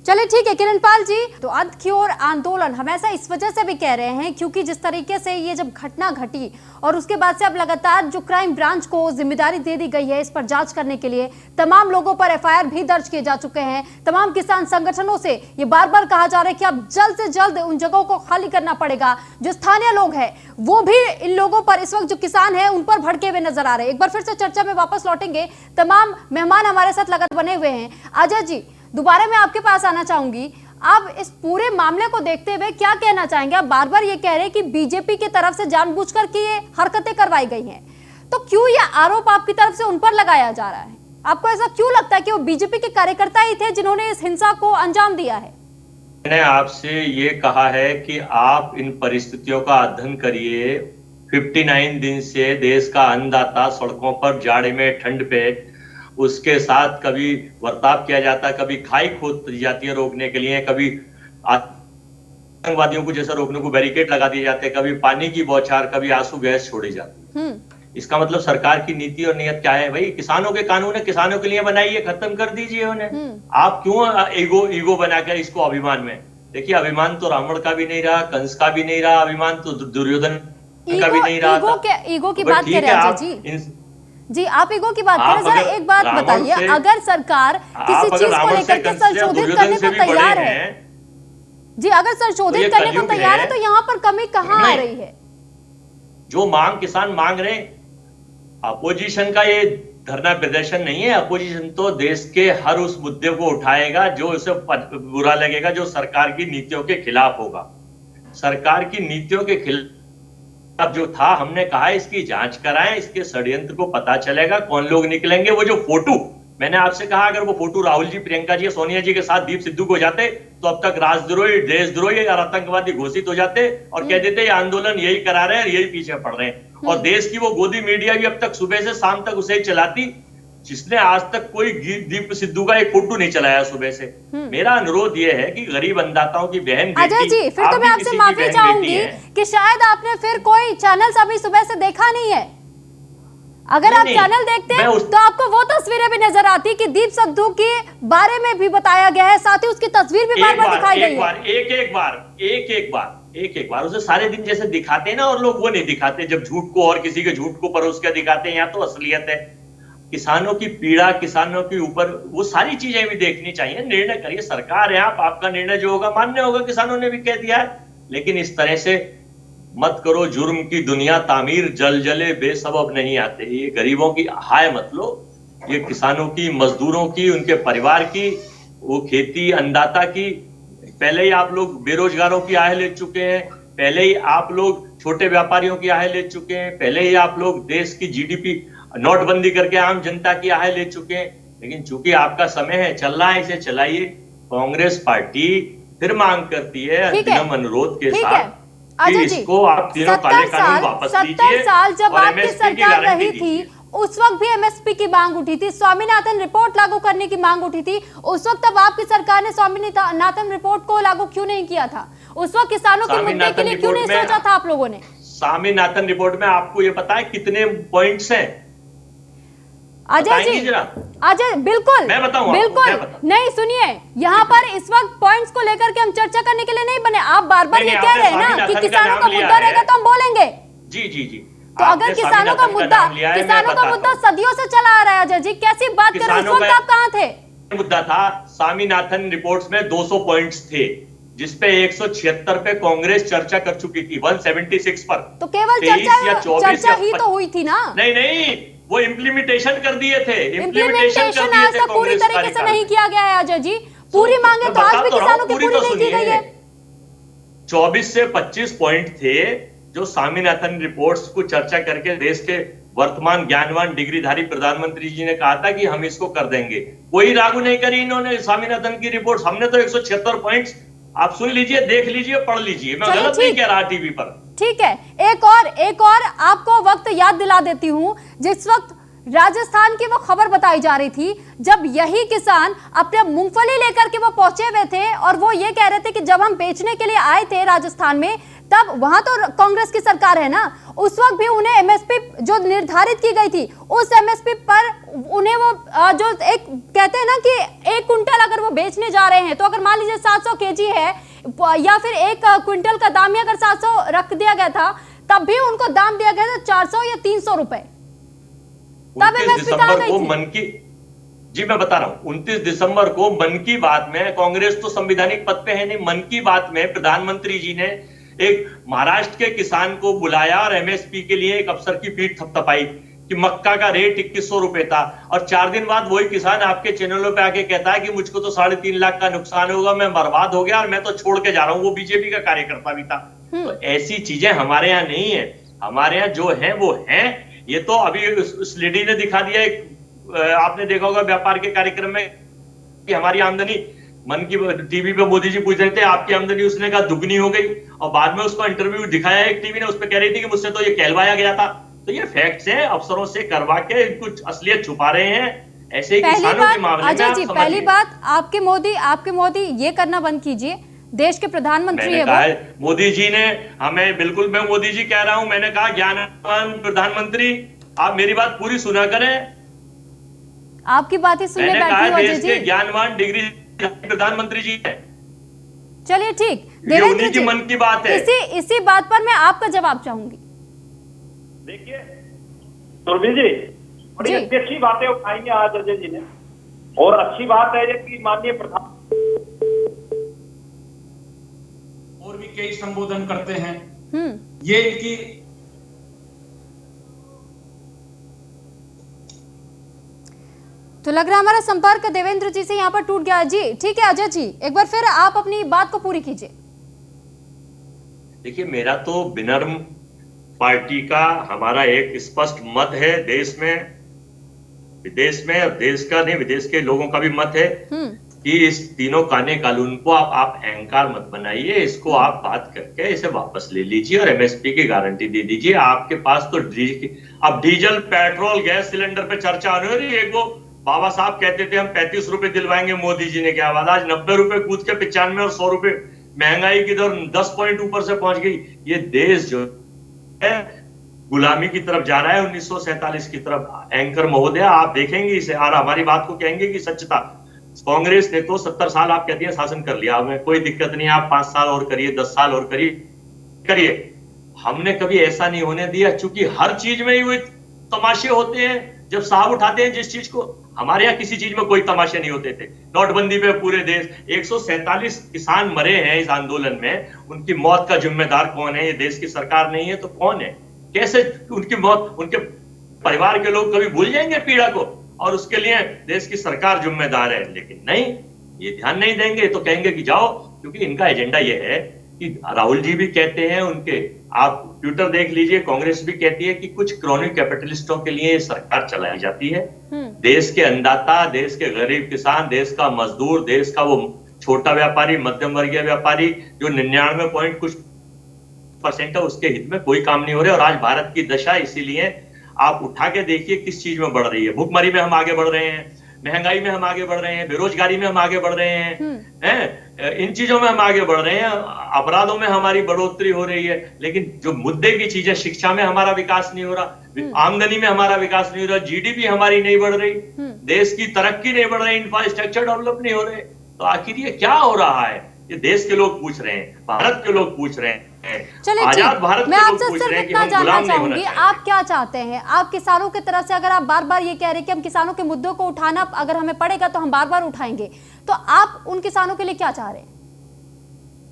चलिए ठीक है किरणपाल जी, तो अंत की ओर आंदोलन हम ऐसा इस वजह से भी कह रहे हैं क्योंकि जिस तरीके से ये जब घटना घटी और उसके बाद से अब लगातार जो क्राइम ब्रांच को जिम्मेदारी दे दी गई है इस पर जांच करने के लिए, तमाम लोगों पर एफआईआर भी दर्ज किए जा चुके हैं। तमाम किसान संगठनों से ये बार बार कहा जा रहा है कि अब जल्द से जल्द उन जगहों को खाली करना पड़ेगा। जो स्थानीय लोग हैं वो भी इन लोगों पर, इस वक्त जो किसान है उन पर भड़के हुए नजर आ रहे हैं। एक बार फिर से चर्चा में वापस लौटेंगे, तमाम मेहमान हमारे साथ लगातार बने हुए हैं। अजय जी, दोबारा मैं आपके पास आना चाहूंगी। आप इस पूरे मामले को देखते हुए क्या कहना चाहेंगे? आप बार बार ये कह रहे हैं कि बीजेपी की तरफ से जानबूझकर की ये हरकतें करवाई गई हैं, तो क्यों ये आरोप आपकी तरफ से उन पर लगाया जा रहा है? आपको ऐसा क्यों लगता है कि वो बीजेपी के कार्यकर्ता ही थे जिन्होंने इस हिंसा को अंजाम दिया है? मैंने आपसे ये कहा है कि आप इन परिस्थितियों का अध्ययन करिए। 59 दिन से देश का अन्नदाता सड़कों पर जाड़े में, ठंड पे, उसके साथ कभी बर्ताव किया जाता है, कभी खाई खोद दी जाती है रोकने के लिए, कभी आतंकवादियों को जैसा रोकने को बैरिकेड लगा दिए जाते हैं, कभी पानी की बौछार, कभी आंसू गैस छोड़ी जाती है। इसका मतलब सरकार की नीति और नीयत क्या है? भाई किसानों के कानून है, किसानों के लिए बनाइए, खत्म कर दीजिए उन्हें। आप क्यों ईगो बनाकर इसको अभिमान में? देखिए, अभिमान तो रावण का भी नहीं रहा, कंस का भी नहीं रहा, अभिमान तो दुर्योधन का भी नहीं रहा। ईगो की बात कर रहे हैं जी, आप ईगो की बात करें। जरा एक बात बताइए, अगर सरकार किसी चीज को लेकर के संशोधित करने को तैयार है जी, अगर संशोधित करने को तैयार है तो यहाँ पर कमी कहाँ आ रही है? जो मांग किसान मांग रहे, अपोजिशन का ये धरना प्रदर्शन नहीं है। अपोजिशन तो देश के हर उस मुद्दे को उठाएगा जो उसे बुरा लगेगा, जो सरकार की नीतियों के खिलाफ होगा। सरकार की नीतियों के खिलाफ जो था, हमने कहा इसकी जांच कराएं, इसके षड्यंत्र को पता चलेगा, कौन लोग निकलेंगे। वो जो फोटो मैंने आपसे कहा, अगर वो फोटो राहुल जी, प्रियंका जी, सोनिया जी के साथ दीप सिद्धू को जाते तो अब तक राजद्रोही, देशद्रोही और आतंकवादी घोषित हो जाते और कह देते ये आंदोलन यही करा रहे हैं, यही पीछे पड़ रहे हैं। और देश की वो गोदी मीडिया भी अब तक सुबह से शाम तक उसे ही चलाती, जिसने आज तक कोई दीप सिद्धू का एक फोटो नहीं चलाया सुबह से। मेरा अनुरोध ये है कि गरीब अन्नदाताओं की बहन अजय जी, फिर तो मैं आपसे माफी चाहूंगी कि शायद आपने फिर कोई चैनल अभी सुबह से देखा नहीं है। अगर आप चैनल देखते हैं तो आपको वो तस्वीरें भी नजर आती कि दीप सिद्धू के बारे में भी बताया गया है, साथ ही उसकी तस्वीर भी बार बार दिखाई गई है। एक बार उसे सारे दिन जैसे दिखाते हैं ना, और लोग वो नहीं दिखाते जब झूठ को और किसी के झूठ को परोस के दिखाते हैं। यहाँ तो असलियत है, किसानों की पीड़ा, किसानों के ऊपर वो सारी चीजें भी देखनी चाहिए। निर्णय करिए, सरकार है आप, आपका निर्णय जो होगा मान्य होगा, किसानों ने भी कह दिया है। लेकिन इस तरह से मत करो जुर्म की दुनिया तामीर, जल जले बेसबब नहीं आते। ये गरीबों की हाय मत लो, ये किसानों की, मजदूरों की, उनके परिवार की, वो खेती अन्नदाता की। पहले ही आप लोग बेरोजगारों की आह ले चुके हैं, पहले ही आप लोग छोटे व्यापारियों की आह ले चुके हैं, पहले ही आप लोग देश की जीडीपी नोटबंदी करके आम जनता की आह ले चुके हैं। लेकिन चूंकि आपका समय है, चल रहा है, इसे चलाइए। कांग्रेस पार्टी फिर मांग करती है अंतिम अनुरोध के साथ कि इसको आप तीनों काले कानून वापस लीजिए। 70 साल जब आपकी सरकार रही थी उस वक्त भी एमएसपी की मांग उठी थी, स्वामीनाथन रिपोर्ट लागू करने की मांग उठी थी। उस वक्त तब आपकी सरकार ने स्वामीनाथन रिपोर्ट को लागू क्यों नहीं किया था? उस वक्त किसानों के मुद्दे के लिए क्यों नहीं सोचा था आप लोगों ने? स्वामीनाथन रिपोर्ट में आपको ये पता है कितने पॉइंट्स हैं? अजय जी, अजय बिल्कुल, मैं बताऊं बिल्कुल नहीं, सुनिए, यहाँ पर इस वक्त पॉइंट्स को लेकर के हम चर्चा करने के लिए नहीं बने। आप बार बार ये कह रहे हैं ना कि किसानों का मुद्दा रहेगा तो हम बोलेंगे। जी जी जी, तो अगर किसानों का मुद्दा सदियों से चला आ रहा है, अजय जी कैसी बात कर रहे हैं? उस वक्त आप कहाँ थे? मुद्दा था, स्वामीनाथन रिपोर्ट्स में 200 पॉइंट्स थे, जिसपे 176 पे कांग्रेस चर्चा कर चुकी थी, 176 पर। तो केवल चर्चा ही तो हुई थी ना? नहीं, वो इम्प्लीमेंटेशन कर दिए थे। इम्प्लीमेंटेशन आज तक पूरी तरीके से नहीं किया गया है अजय जी। पूरी मांगे तो आज भी किसानों की पूरी नहीं की गई है। 24 से 25 पॉइंट थे जो स्वामीनाथन रिपोर्ट्स को चर्चा करके देश के वर्तमान ज्ञानवान डिग्रीधारी प्रधानमंत्री जी ने कहा था कि हम इसको कर देंगे। कोई लागू नहीं करी इन्होंने स्वामीनाथन की रिपोर्ट्स। हमने तो 176 पॉइंट्स, आप सुन लीजिए, देख लीजिए, पढ़ लीजिए, मैं गलत नहीं कह रहा टीवी पर। ठीक है, एक और आपको वक्त याद दिला देती हूं, जिस वक्त राजस्थान की वो खबर बताई जा रही थी जब यही किसान अपने मूंगफली लेकर के वो पहुंचे हुए थे और वो ये कह रहे थे कि जब हम बेचने के लिए आए थे राजस्थान में, तब वहां तो कांग्रेस की सरकार है ना, उस वक्त भी उन्हें एमएसपी जो निर्धारित की गई थी उस एमएसपी पर उन्हें वो जो एक कहते हैं ना कि 1 क्विंटल अगर वो बेचने जा रहे हैं तो अगर मान लीजिए 700 केजी है या फिर 1 क्विंटल का दाम ही अगर 700 रख दिया गया था, तब भी उनको दाम दिया गया था 400 या 300 रुपए। तब एमएसपी कहां गई थी? जी मैं बता रहा हूं, 29 दिसंबर को मन की बात में, कांग्रेस तो संवैधानिक पद पे है नहीं, मन की बात में प्रधानमंत्री जी ने एक महाराष्ट्र के किसान को बुलाया और एमएसपी के लिए एक अफसर की पीठ थपथपाई कि मक्का का रेट 2100 रुपए था, और 4 दिन बाद वही किसान आपके चैनलों पे आके कहता है कि मुझको तो 3.5 लाख का नुकसान होगा, मैं बर्बाद हो गया और मैं तो छोड़ के जा रहा हूं। वो बीजेपी का कार्यकर्ता भी था। तो ऐसी चीजें हमारे यहाँ नहीं है, हमारे यहाँ जो है वो है। ये तो अभी उस लेडी ने दिखा दिया, एक आपने देखा होगा व्यापार के कार्यक्रम में कि हमारी आमदनी, मन की टीवी पे मोदी जी पूछ रहे थे आपकी आमदनी, उसने कहा दुगनी हो गई, और बाद में उसको इंटरव्यू दिखाया एक टीवी ने, उस पर कह रही थी कि मुझसे तो ये कहलवाया गया था। तो ये फैक्ट्स हैं, अफसरों से करवा के कुछ असलियत छुपा रहे हैं। ऐसे ही किसानों के मामले में अजय जी, पहली बात आपके मोदी ये करना बंद कीजिए देश के प्रधानमंत्री है मैंने वो। कहा मोदी जी ने हमें, बिल्कुल मैं मोदी जी कह रहा हूं, मैंने कहा ज्ञानवान प्रधानमंत्री। आप मेरी बात पूरी सुना करें। आपकी बात ही सुनने मैंने बैठी कहा हूं अजय देश के जी। ज्ञानवान डिग्री प्रधानमंत्री जी है। चलिए ठीक, ये देवेंद्र उन्हीं की जी मन की बात है। इसी बात पर मैं आपका जवाब चाहूंगी। देखिए सुरभि जी, बड़ी जी। अच्छी अच्छी बातें उठाई हैं आज अजय जी ने, और अच्छी बात है कि माननीय प्रधान और भी कई संबोधन करते हैं। हम्म। ये इनकी तो लग रहा है हमारा संपर्क देवेंद्र जी से यहाँ पर टूट गया है। जी ठीक है अजय जी, एक बार फिर आप अपनी बात को पूरी कीजिए। देखिए मेरा तो विनम्र पार्टी का हमारा एक स्पष्ट मत है, देश में विदेश में, और देश का नहीं विदेश के लोगों का भी मत है कि इस तीनों काने कानून को आप अहंकार मत बनाइए, इसको आप बात करके इसे वापस ले लीजिए और एमएसपी की गारंटी दे दीजिए। आपके पास तो अब डीजल पेट्रोल गैस सिलेंडर पे चर्चा आने हो रही है। एक वो बाबा साहब कहते थे हम 35 रुपए दिलवाएंगे, मोदी जी ने क्या बात, आज 90 रुपए कूद के 95 और 100 रुपए महंगाई की दर 10 पॉइंट ऊपर से पहुंच गई। ये देश जो है गुलामी की तरफ जा रहा है, 1947 की तरफ। एंकर महोदय आप देखेंगे इसे और हमारी बात को कहेंगे कि सच्चता। कांग्रेस ने तो 70 साल आप कहती है शासन कर लिया, हमें कोई दिक्कत नहीं, आप 5 साल और करिए, 10 साल और करिए। हमने कभी ऐसा नहीं होने दिया, चूंकि हर चीज में ही वो तमाशे होते हैं। जब साहब उठाते हैं जिस चीज को, हमारे यहाँ किसी चीज में कोई तमाशे नहीं होते थे। नोटबंदी पे पूरे देश 147 किसान मरे हैं इस आंदोलन में, उनकी मौत का जिम्मेदार कौन है? ये देश की सरकार नहीं है तो कौन है? कैसे उनकी मौत, उनके परिवार के लोग कभी भूल जाएंगे पीड़ा को? और उसके लिए देश की सरकार जिम्मेदार है। लेकिन नहीं, ये ध्यान नहीं देंगे तो कहेंगे कि जाओ, क्योंकि इनका एजेंडा ये है कि राहुल जी भी कहते हैं, उनके आप ट्विटर देख लीजिए, कांग्रेस भी कहती है कि कुछ क्रोनिक कैपिटलिस्टों के लिए सरकार चलाई जाती है। देश के अन्नदाता, देश के गरीब किसान, देश का मजदूर, देश का वो छोटा व्यापारी, मध्यम वर्गीय व्यापारी जो 99 पॉइंट कुछ % है, उसके हित में कोई काम नहीं हो रहा। और आज भारत की दशा इसीलिए आप उठा के देखिए किस चीज में बढ़ रही है। भुखमरी में हम आगे बढ़ रहे हैं, महंगाई में हम आगे बढ़ रहे हैं, बेरोजगारी में हम आगे बढ़ रहे हैं, इन चीजों में हम आगे बढ़ रहे हैं, अपराधों में हमारी बढ़ोतरी हो रही है। लेकिन जो मुद्दे की चीजें, शिक्षा में हमारा विकास नहीं हो रहा, आमदनी में हमारा विकास नहीं हो रहा, जीडीपी हमारी नहीं बढ़ रही, देश की तरक्की नहीं बढ़ रही, इंफ्रास्ट्रक्चर डेवलप नहीं हो रहे, तो आखिर ये क्या हो रहा है? ये देश के लोग पूछ रहे हैं, भारत के लोग पूछ रहे हैं, चलिए आजाद भारत मैं के लोग आपसे पूछ सिर्फ रहे हैं कि इतना हम जानना गुलाम नहीं होना चाहूंगी, चाहिए। आप क्या चाहते हैं? आप किसानों की तरफ से अगर आप बार बार ये कह रहे हैं कि हम किसानों के मुद्दों को उठाना अगर हमें पड़ेगा तो हम बार बार उठाएंगे, तो आप उन किसानों के लिए क्या चाह रहे हैं?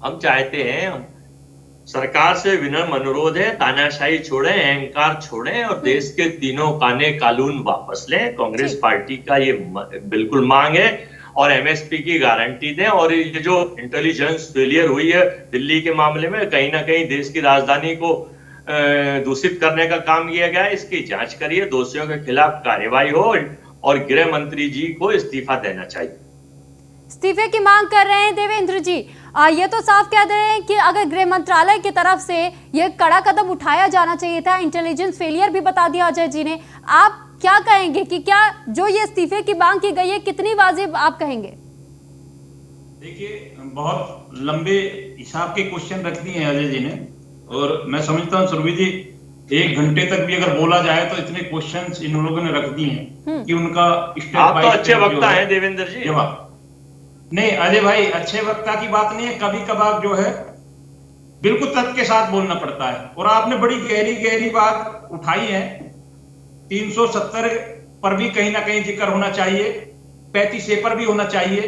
हम चाहते हैं, सरकार से विनम्र अनुरोध है, तानाशाही छोड़ें, अहंकार छोड़ें और देश के तीनों काने कानून वापस लें। कांग्रेस पार्टी का ये बिल्कुल मांग है, और एमएसपी की गारंटी दें। और ये जो इंटेलिजेंस फेलियर हुई है दिल्ली के मामले में, कहीं ना कहीं देश की राजधानी को दूषित करने का काम किया गया है, इसकी जांच करिए, दोषियों के खिलाफ कार्रवाई हो और गृह मंत्री जी को इस्तीफा देना चाहिए। इस्तीफे की मांग कर रहे हैं देवेंद्र जी। ये तो साफ कह रहे हैं कि अगर गृह मंत्रालय की तरफ से ये कड़ा कदम उठाया जाना चाहिए था, इंटेलिजेंस फेलियर भी बता दिया अजय जी ने। आप क्या कहेंगे कि क्या जो ये इस्तीफे की मांग की गई है कितनी वाजिब आप कहेंगे? देखिए, बहुत लंबे हिसाब के क्वेश्चन रख दिए हैं अजय जी ने, और मैं समझता हूँ सुरभि जी 1 घंटे तक भी अगर बोला जाए तो इतने क्वेश्चंस इन लोगों ने रख दिए हैं कि उनका स्टेप आप बाय तो अच्छे स्टेप वक्ता हैं देवेंद्र जी। जवाब नहीं अजय भाई, अच्छे वक्ता की बात नहीं है, कभी कभार जो है बिल्कुल तर्क के साथ बोलना पड़ता है। और आपने बड़ी गहरी गहरी बात उठाई है। 370 पर भी कहीं ना कहीं जिक्र होना चाहिए, 35A पर भी होना चाहिए,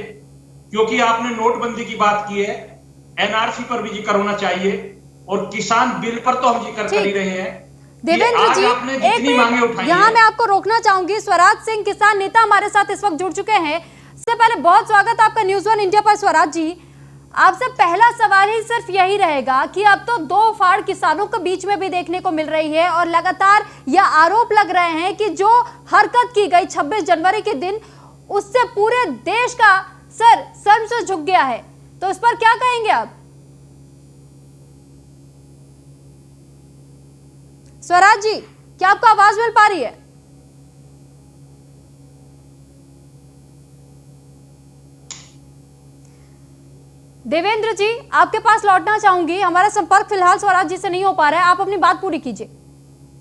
क्योंकि आपने नोटबंदी की बात की है, एनआरसी पर भी जिक्र होना चाहिए, और किसान बिल पर तो हम जिक्र कर ही रहे हैं। देवेंद्र जी, एक मिनट यहाँ मैं आपको रोकना चाहूंगी। स्वराज सिंह किसान नेता हमारे साथ इस वक्त जुड़ चुके हैं। इससे पहले बहुत स्वागत आपका न्यूज़ 1 इंडिया पर। स्वराज जी, आपसे पहला सवाल ही सिर्फ यही रहेगा कि अब तो 2 फाड़ किसानों के बीच में भी देखने को मिल रही है, और लगातार यह आरोप लग रहे हैं कि जो हरकत की गई 26 जनवरी के दिन, उससे पूरे देश का सर शर्म से झुक गया है। तो इस पर क्या कहेंगे आप? स्वराज जी, क्या आपको आवाज मिल पा रही है? देवेंद्र जी, आपके पास लौटना चाहूंगी। हमारा संपर्क फिलहाल स्वराज जी से नहीं हो पा रहा है, आप अपनी बात पूरी कीजिए।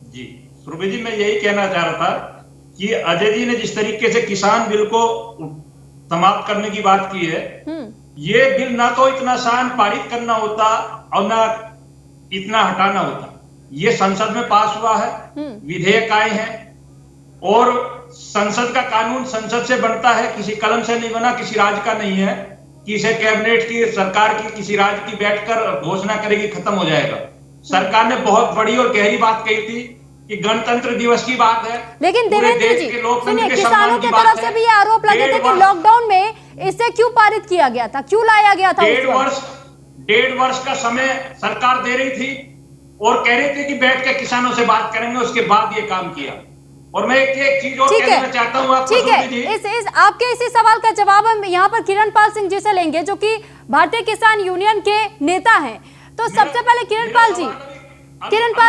जी सुरभि जी, मैं यही कहना चाह रहा था कि अजय जी ने जिस तरीके से किसान बिल को समाप्त करने की बात की है, ये बिल ना तो इतना आसान पारित करना होता और ना इतना हटाना होता। ये संसद में पास हुआ है, विधेयक आए हैं और संसद का कानून संसद से बनता है, किसी कलम से नहीं बना, किसी राज्य का नहीं है कि इसे कैबिनेट की, सरकार की, किसी राज्य की बैठकर घोषणा करेगी खत्म हो जाएगा। सरकार ने बहुत बड़ी और गहरी बात कही थी कि गणतंत्र दिवस की बात है, लेकिन देवेंद्र जी सुनिए, किसानों की तरफ से भी ये आरोप लगे थे कि लॉकडाउन में इसे क्यों पारित किया गया था, क्यों लाया गया था? 1.5 वर्ष का समय सरकार दे रही थी और कह रहे थे कि बैठ के किसानों से बात करेंगे, उसके बाद ये काम किया। और मैं एक चीज और कहना चाहता हूं आपको, ठीक है, इस आपके इसी सवाल का जवाब हम यहाँ पर किरण पाल सिंह जी से लेंगे, जो कि भारतीय किसान यूनियन के नेता हैं। तो सबसे पहले किरण पाल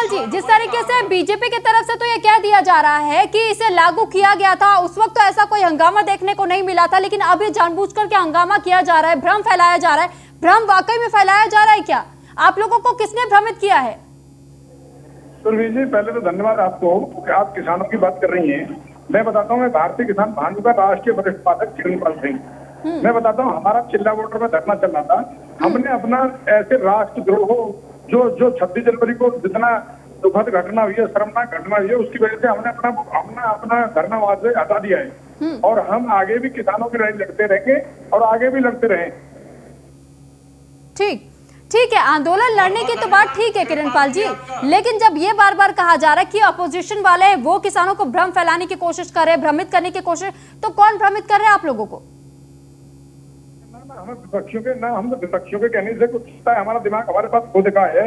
जी, जिस तरीके से बीजेपी की तरफ से तो ये कह दिया जा रहा है कि इसे लागू किया गया था, उस वक्त तो ऐसा कोई हंगामा देखने को नहीं मिला था, लेकिन अब ये जानबूझकर के हंगामा किया जा रहा है, भ्रम फैलाया जा रहा है। भ्रम वाकई में फैलाया जा रहा है क्या? आप लोगों को किसने भ्रमित किया है? सुरभि जी, पहले तो धन्यवाद आपको कि आप किसानों की बात कर रही हैं। मैं बताता हूँ, मैं भारतीय किसान भानु का राष्ट्रीय वरिष्ठ पाठक किरण पाल सिंह। मैं बताता हूँ, हमारा चिल्ला बॉर्डर में धरना चल रहा था। हमने अपना ऐसे राष्ट्रद्रोह जो 26 जनवरी को जितना दुखद घटना हुई है, शर्मनाक घटना हुई है, उसकी वजह से हमने अपना धरना वहां से हटा दिया है और हम आगे भी किसानों की लड़ाई लड़ते रहेंगे और आगे भी लड़ते रहे। ठीक है, आंदोलन लड़ने की तो बात ठीक है किरण पाल जी, लेकिन जब ये बार बार कहा जा रहा है कि अपोजिशन वाले वो किसानों को भ्रम फैलाने की कोशिश कर रहे हैं, भ्रमित करने की कोशिश, तो कौन भ्रमित कर रहे हैं आप लोगों को? हम विपक्षियों के कहने से कुछ है, हमारा दिमाग हमारे पास खुद का है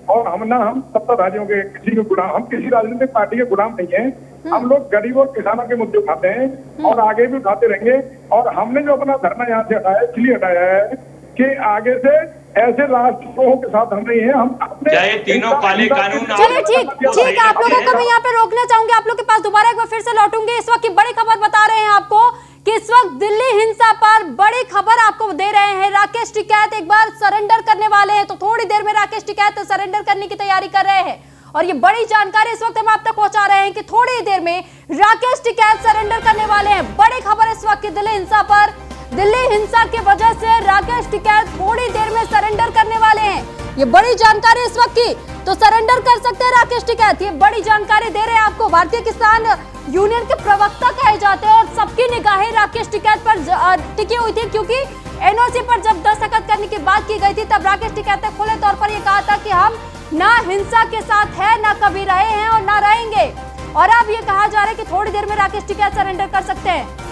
और हम सत्ताधारियों के किसी के गुलाम, हम किसी राजनीतिक पार्टी के गुलाम नहीं है। हम लोग गरीब और किसानों के मुद्दे उठाते हैं और आगे भी उठाते रहेंगे। और हमने जो अपना धरना यहाँ से हटाया, इसलिए हटाया है कि आगे से ऐसे राष्ट्रों के साथ हम नहीं है। हम चाहे तीनों काले कानून। चलिए ठीक, आप लोगों को मैं यहाँ पे रोकना चाहूंगी, आप लोग के पास दोबारा एक बार फिर से लौटूंगी। इस वक्त की बड़ी खबर बता रहे हैं आपको कि इस वक्त दिल्ली हिंसा पर बड़ी खबर आपको दे रहे हैं। राकेश टिकैत एक बार सरेंडर करने वाले हैं, तो थोड़ी देर में राकेश टिकैत सरेंडर करने की तैयारी कर रहे हैं और ये बड़ी जानकारी इस वक्त हम आप तक पहुंचा रहे हैं कि थोड़ी देर में राकेश टिकैत सरेंडर करने वाले हैं। बड़ी खबर इस वक्त की दिल्ली हिंसा पर, दिल्ली हिंसा की वजह से राकेश टिकैत थोड़ी देर में सरेंडर करने वाले हैं। ये बड़ी जानकारी इस वक्त की, तो सरेंडर कर सकते हैं राकेश टिकैत, ये बड़ी जानकारी दे रहे हैं आपको। भारतीय किसान यूनियन के प्रवक्ता कहे जाते हैं और सबकी निगाहें राकेश टिकैत पर टिकी हुई थी, क्योंकि एनओसी पर जब दस्तखत करने की बात की गई थी तब राकेश टिकैत ने खुले तौर पर यह कहा था कि हम ना हिंसा के साथ है, ना कभी रहे हैं और ना रहेंगे। और अब ये कहा जा रहा है कि थोड़ी देर में राकेश टिकैत सरेंडर कर सकते हैं।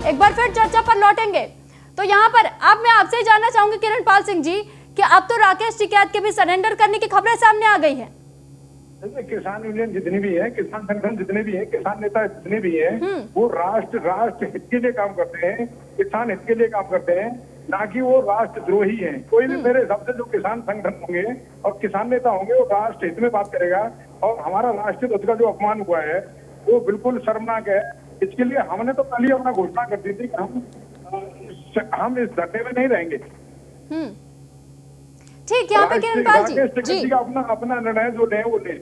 एक बार फिर चर्चा पर लौटेंगे, तो यहाँ पर अब मैं आपसे जानना चाहूंगी किरण पाल सिंह जी कि अब तो राकेश टिकैत के भी सरेंडर करने की खबरें सामने आ गई हैं। किसान यूनियन जितनी भी है, किसान संगठन जितने भी हैं, किसान नेता जितने भी हैं, वो राष्ट्र हित के लिए काम करते हैं, किसान हित के लिए काम करते हैं, ना कि वो राष्ट्रद्रोही हैं। कोई भी मेरे हिसाब से जो किसान संगठन होंगे और किसान नेता होंगे वो राष्ट्र हित में बात करेगा। और हमारा राष्ट्रीय ध्वज का जो अपमान हुआ है वो बिल्कुल शर्मनाक है। इसके लिए हमने तो कल ही अपना घोषणा कर दी थी कि हम इस धरने में नहीं रहेंगे। ठीक, यहाँ पे किरण पाल जी अपना निर्णय जो ले वो ले।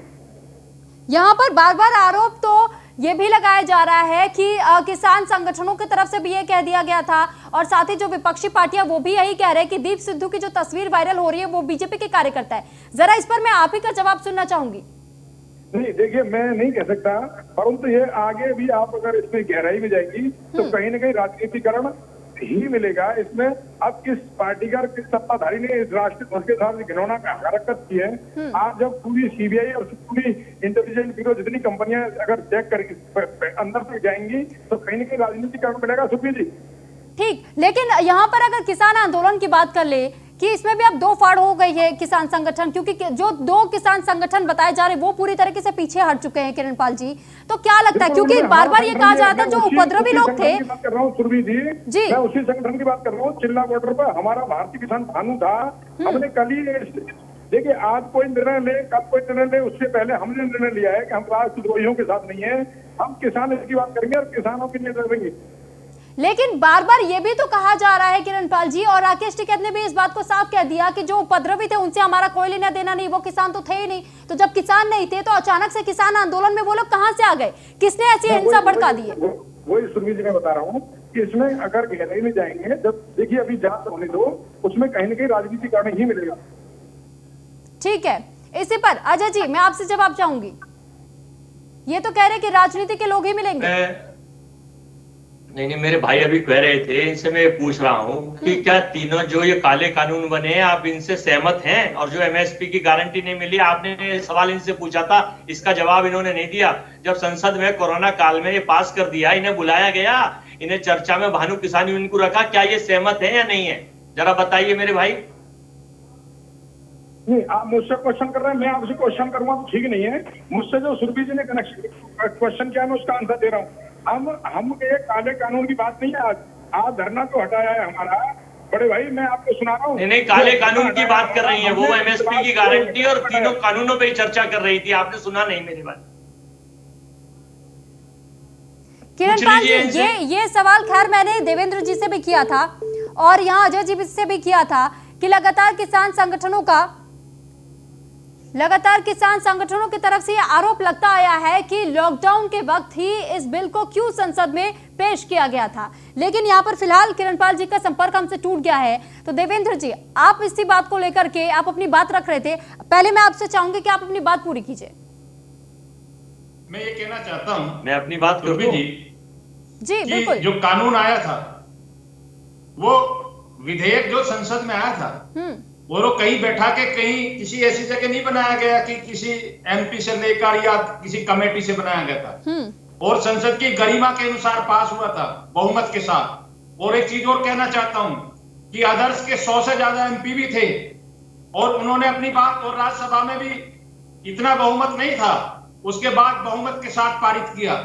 यहाँ पर बार बार आरोप तो ये भी लगाया जा रहा है कि किसान संगठनों की तरफ से भी ये कह दिया गया था और साथ ही जो विपक्षी पार्टियां वो भी यही कह रहे हैं कि दीप सिद्धू की जो तस्वीर वायरल हो रही है वो बीजेपी के कार्यकर्ता है। जरा इस पर मैं आप ही का जवाब सुनना चाहूंगी। नहीं, देखिए, मैं नहीं कह सकता, परंतु ये आगे भी आप अगर इसमें गहराई में जाएंगी तो कहीं ना कहीं राजनीतिकरण ही मिलेगा इसमें। अब किस पार्टी का, किस सत्ताधारी ने इस राष्ट्रीय ध्वज के साथ घिनौना हरकत की है। आज जब पूरी सीबीआई और पूरी इंटेलिजेंस ब्यूरो जितनी कंपनियां अगर चेक करके अंदर तक जाएंगी तो कहीं ना कहीं राजनीतिकरण मिलेगा। सुप्री जी ठीक, लेकिन यहाँ पर अगर किसान आंदोलन की बात कर ले कि इसमें भी अब दो फाड़ हो गई है किसान संगठन, क्योंकि जो दो किसान संगठन बताए जा रहे हैं वो पूरी तरीके से पीछे हट चुके हैं। किरण पाल जी, तो क्या लगता है, क्योंकि बार बार ये कहा जाता है जो उपद्रवी लोग थे। बात कर रहा हूँ सुरभि जी, मैं उसी संगठन की बात कर रहा हूँ। चिल्ला बॉर्डर पर हमारा भारतीय किसान भानु था। हमने कल ही, देखिए, आज कोई निर्णय ले, कल कोई निर्णय ले, उससे पहले हमने निर्णय लिया है कि हम राष्ट्रद्रोहियों के साथ नहीं है, हम किसान की बात करेंगे और किसानों के लिए लड़ेंगे। लेकिन बार बार ये भी तो कहा जा रहा है किरणपाल जी, और राकेश टिकैत ने भी इस बात को साफ कह दिया कि जो उपद्रवी थे उनसे हमारा कोई लेना देना नहीं, वो किसान तो थे ही नहीं। तो जब किसान नहीं थे तो अचानक से किसान आंदोलन में वो लोग कहां से आ गए, किसने ऐसी हिंसा भड़का दी है? वही सुरभि जी मैं बता रहा हूँ कि इसमें अगर गहराई में जाएंगे, जब देखिए अभी जांच होने दो, उसमें कहीं ना कहीं राजनीति कारण ही मिलेगा। ठीक है, इसी पर अजय जी मैं आपसे जवाब चाहूंगी। ये तो कह रहे कि राजनीति के लोग ही मिलेंगे। नहीं, मेरे भाई अभी कह रहे थे, इनसे मैं पूछ रहा हूँ कि क्या तीनों जो ये काले कानून बने हैं, आप इनसे सहमत हैं? और जो एमएसपी की गारंटी नहीं मिली, आपने सवाल इनसे पूछा था, इसका जवाब इन्होंने नहीं दिया। जब संसद में कोरोना काल में ये पास कर दिया, इन्हें बुलाया गया, इन्हें चर्चा में भानु किसान यूनियन को रखा, क्या ये सहमत है या नहीं है? जरा बताइए मेरे भाई। नहीं, आप मुझसे क्वेश्चन कर रहे हैं, मैं आपसे क्वेश्चन करूंगा तो ठीक नहीं है। मुझसे जो सुरभि जी ने क्वेश्चन किया, मैं उसका आंसर दे रहा हूँ। हम ये काले कानून की बात नहीं है। आज धरना तो हटाया है हमारा, बड़े भाई मैं आपको सुना रहा हूँ। नहीं, काले कानून की बात कर रही है वो, एमएसपी की गारंटी और तीनों कानूनों पे ही चर्चा कर रही थी। आपने सुना नहीं मेरी बात? किरणपाल जी, ये सवाल खैर मैंने देवेंद्र जी से भी किया था और यहाँ अजय जी से भी किया था कि लगातार किसान संगठनों की तरफ से ये आरोप लगता आया है कि लॉकडाउन के वक्त ही इस बिल को क्यों संसद में पेश किया गया था। लेकिन यहाँ पर फिलहाल किरणपाल जी का संपर्क हमसे टूट गया है। तो देवेंद्र जी, आप इसी बात को लेकर के आप अपनी बात रख रहे थे, पहले मैं आपसे चाहूंगी कि आप अपनी बात पूरी कीजिए। मैं ये कहना चाहता हूँ, मैं अपनी बात करूँ जी बिल्कुल। जो कानून आया था, वो विधेयक जो संसद में आया था, वो लोग कहीं बैठा के कहीं किसी ऐसी जगह नहीं बनाया गया कि किसी एमपी से लेकर या किसी कमेटी से बनाया गया था, और संसद की गरिमा के अनुसार पास हुआ था बहुमत के साथ। और एक चीज और कहना चाहता हूं कि अदर्स के 100 से ज्यादा एमपी भी थे और उन्होंने अपनी बात, और राज्यसभा में भी इतना बहुमत नहीं था, उसके बाद बहुमत के साथ पारित किया।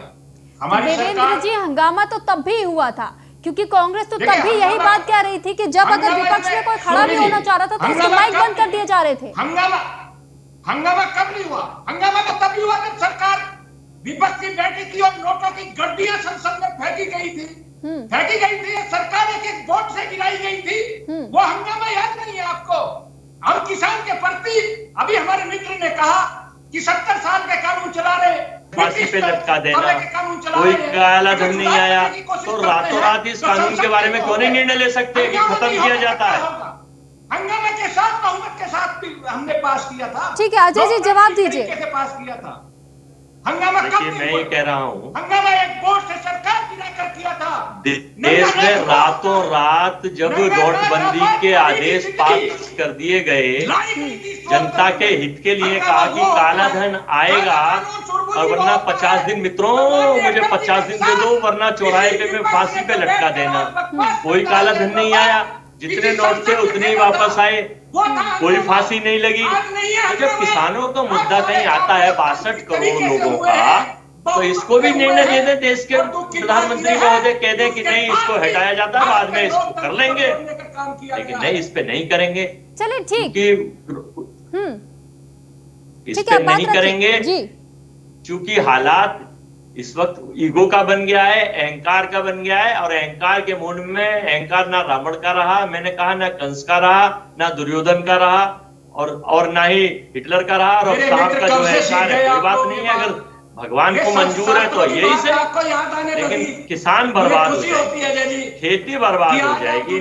हमारी देवेंद्र जी, हंगामा तो तब भी हुआ था क्योंकि कांग्रेस तो तब भी यही बात कह रही थी कि जब अगर विपक्ष में कोई खड़ा भी होना चाह रहा था तो उसके माइक बंद कर दिए जा रहे थे। हंगामा कब नहीं हुआ? हंगामा तो तभी हुआ जब सरकार विपक्ष की बैठी थी और नोटों की गड्डियां संसद में फेंकी गई थी, सरकार एक वोट से गिराई गई थी। वो हंगामा याद नहीं है आपको? हम किसान के प्रति, अभी हमारे मित्र ने कहा कि 70 साल के कानून चला रहे, फांसी पे लटका देना, कोई काला धन नहीं आया, तो रातों रात इस कानून के बारे में क्यों नहीं निर्णय ले सकते कि खत्म किया जाता है? हंगामा के साथ, बहुमत के साथ हमने पास किया था। ठीक है अजय जी, जवाब दीजिए। कैसे पास किया था? हंगामा कब? मैं ये कह रहा हूँ, हंगामा एक बोर्ड से सरकार गिराकर किया था। देश में रातों रात जब नोटबंदी के आदेश पास कर दिए गए, जनता के हित के लिए कहा कि काला धन आएगा और वरना 50 दिन, मित्रों मुझे 50 दिन दे दो वरना चौराहे पे मैं फांसी पे लटका देना। कोई काला धन नहीं आया, जितने नोट थे उतने ही वापस आए, कोई फांसी नहीं लगी। तो जब किसानों का मुद्दा कहीं आता है 62 करोड़ लोगों का, तो इसको भी निर्णय दे दे देश के प्रधानमंत्री महोदय, कह दे कि नहीं इसको हटाया जाता है, बाद में इसको कर लेंगे, लेकिन नहीं, इस पे नहीं करेंगे। चलिए ठीक, इस पे नहीं करेंगे क्योंकि हालात इस वक्त ईगो का बन गया है, अहंकार का बन गया है। और अहंकार के मूड में, अहंकार ना रावण का रहा, मैंने कहा ना कंस का रहा, ना दुर्योधन का रहा, और ना ही हिटलर का रहा। और अब साहब का जो अहंकार है, कोई बात नहीं है, अगर भगवान को मंजूर है तो यही से, लेकिन किसान बर्बाद हो जाएगी, खेती बर्बाद हो जाएगी,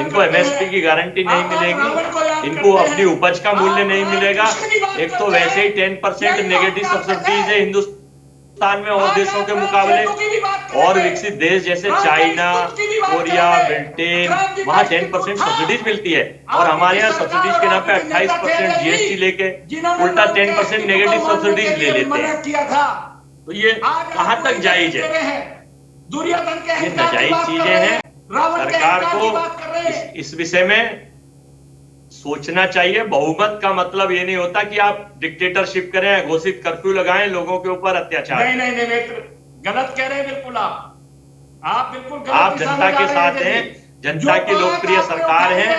इनको एमएसपी की गारंटी नहीं मिलेगी, इनको अपनी उपज का मूल्य नहीं मिलेगा। एक तो वैसे ही 10% नेगेटिव सब्सिडीज है हिंदुस्तान में और देशों के मुकाबले, और विकसित देश जैसे चाइना, कोरिया, ब्रिटेन, वहाँ 10% सब्सिडीज मिलती है, और हमारे यहाँ सब्सिडीज के नाम पे 28% जीएसटी लेके उल्टा 10% नेगेटिव सब्सिडीज ले लेते हैं। तो ये कहाँ तक जायज है? ये नाजायज चीजें हैं। सरकार को इस विषय में सोचना चाहिए। बहुमत का मतलब ये नहीं होता कि आप डिक्टेटरशिप करें, घोषित कर्फ्यू लगाएं, लोगों के ऊपर अत्याचार। नहीं, गलत कह रहे हैं बिल्कुल। आप बिल्कुल गलत। आप जनता के साथ हैं, जनता की लोकप्रिय सरकार है,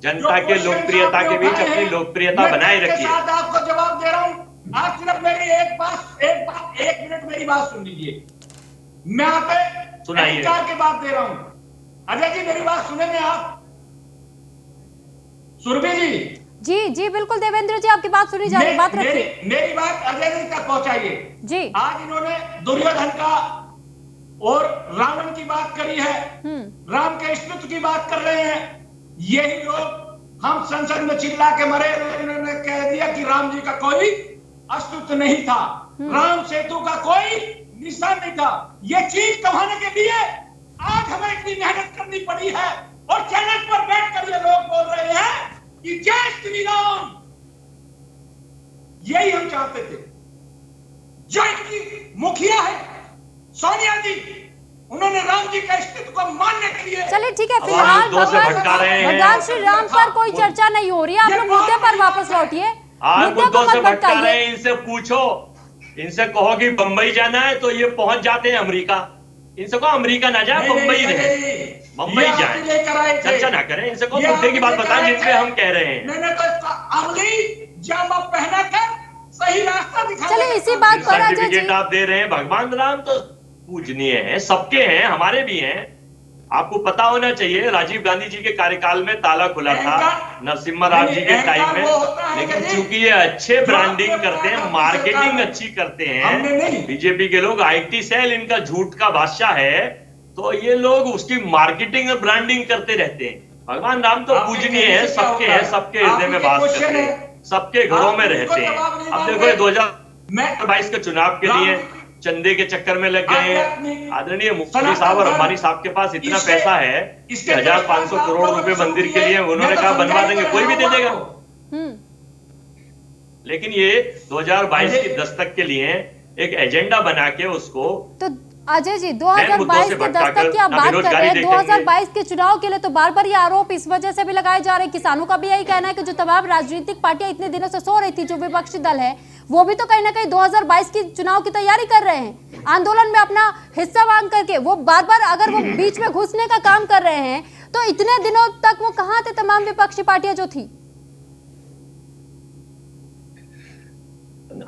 जनता के लोकप्रियता के बीच अपनी लोकप्रियता बनाए रखिए। आपको जवाब दे रहा हूं, आप सिर्फ मेरी एक मिनट मेरी बात सुन लीजिए। मैं यहाँ पे सुनाइए। अधिकार की बात दे रहा हूं। अजय जी मेरी बात सुनेंगे आप? सुरभि जी जी बिल्कुल देवेंद्र जी, आपकी बात सुनी जा रही है, बात रखिए। मेरी बात अजय जी तक पहुंचाइए जी। आज इन्होंने दुर्योधन का और रावण की बात करी है, राम के अस्तित्व की बात कर रहे हैं। यही लोग हम संसद में चिल्ला के मरे, इन्होंने कह दिया कि राम जी का कोई अस्तित्व नहीं था, राम सेतु का कोई निशान नहीं था। ये चीज कमाने के लिए आज हमें इतनी मेहनत करनी पड़ी है और चैनल पर बैठकर ये लोग बोल रहे हैं कि जय श्री राम। यही हम चाहते थे। जो इनकी मुखिया है सोनिया जी, उन्होंने राम जी के अस्तित्व को मानने के लिए। चलिए ठीक है, फिलहाल भगवान श्री राम पर कोई चर्चा नहीं हो रही है, आप लोग मुद्दे पर वापस लौटिए। मुद्दों से भटका रहे हैं, इनसे पूछो, इनसे कहो कि बंबई जाना है तो ये पहुंच जाते हैं अमेरिका। इनसे कहो अमेरिका ना जाए, बंबई रहे, बंबई जाए, चर्चा ना करें। इनसे कहो मुद्दे की बात बताएं जिसपे हम कह रहे हैं। मैंने तो अगली जामा पहना कर सही रास्ता दिखा। चलिए इसी बात पर सर्टिफिकेट आप दे रहे हैं। भगवान राम तो पूजनीय है, सबके हैं, हमारे भी हैं। आपको पता होना चाहिए राजीव गांधी जी के कार्यकाल में ताला खुला था, नरसिम्हा राव जी के टाइम में, लेकिन चूंकि ये अच्छे ब्रांडिंग करते हैं, मार्केटिंग अच्छी करते हैं, बीजेपी के लोग, आईटी सेल इनका झूठ का बादशाह है, तो ये लोग उसकी मार्केटिंग और ब्रांडिंग करते रहते हैं। भगवान राम तो पूजनीय है, सबके हैं, सबके हृदय में वास करते हैं, सबके घरों में रहते हैं। अब देखो 2022 के चुनाव के लिए चंदे के चक्कर में लग गए हैं। आदरणीय मोदी साहब और अंबानी साहब के पास इतना पैसा है कि 1500 करोड़ रुपए मंदिर के लिए उन्होंने कहा बनवा देंगे, कोई भी दे देगा। लेकिन ये 2022 की दस्तक के लिए एक एजेंडा बना के उसको, तो अजय जी 2022 के दस्तक की आप बात कर रहे हैं, 2022 के चुनाव के लिए तो बार बार ये आरोप इस वजह से भी लगाए जा रहे हैं। किसानों का भी यही कहना है कि जो तमाम राजनीतिक पार्टियां इतने दिनों से सो रही थी, जो विपक्षी दल है, वो भी तो कहीं ना कहीं 2022 की चुनाव की तैयारी कर रहे हैं, आंदोलन में अपना हिस्सा मांग करके। वो बार बार अगर वो बीच में घुसने का काम कर रहे हैं, तो इतने दिनों तक वो कहां थे तमाम विपक्षी पार्टियां जो थी?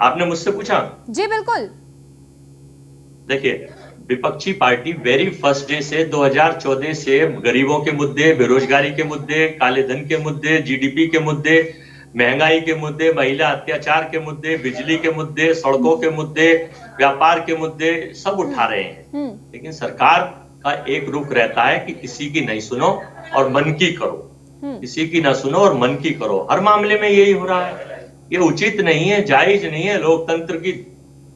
आपने मुझसे पूछा? जी बिल्कुल। देखिए, विपक्षी पार्टी वेरी फर्स्ट डे से 2014 से गरीबों के मुद्दे, बेरोजगारी के मुद्दे, काले धन के मुद्दे, जीडीपी के मुद्दे, महंगाई के मुद्दे, महिला अत्याचार के मुद्दे, बिजली के मुद्दे, सड़कों के मुद्दे, व्यापार के मुद्दे सब उठा रहे हैं। लेकिन सरकार का एक रुख रहता है कि किसी की नहीं सुनो और मन की करो, किसी की ना सुनो और मन की करो। हर मामले में यही हो रहा है। ये उचित नहीं है, जायज नहीं है। लोकतंत्र की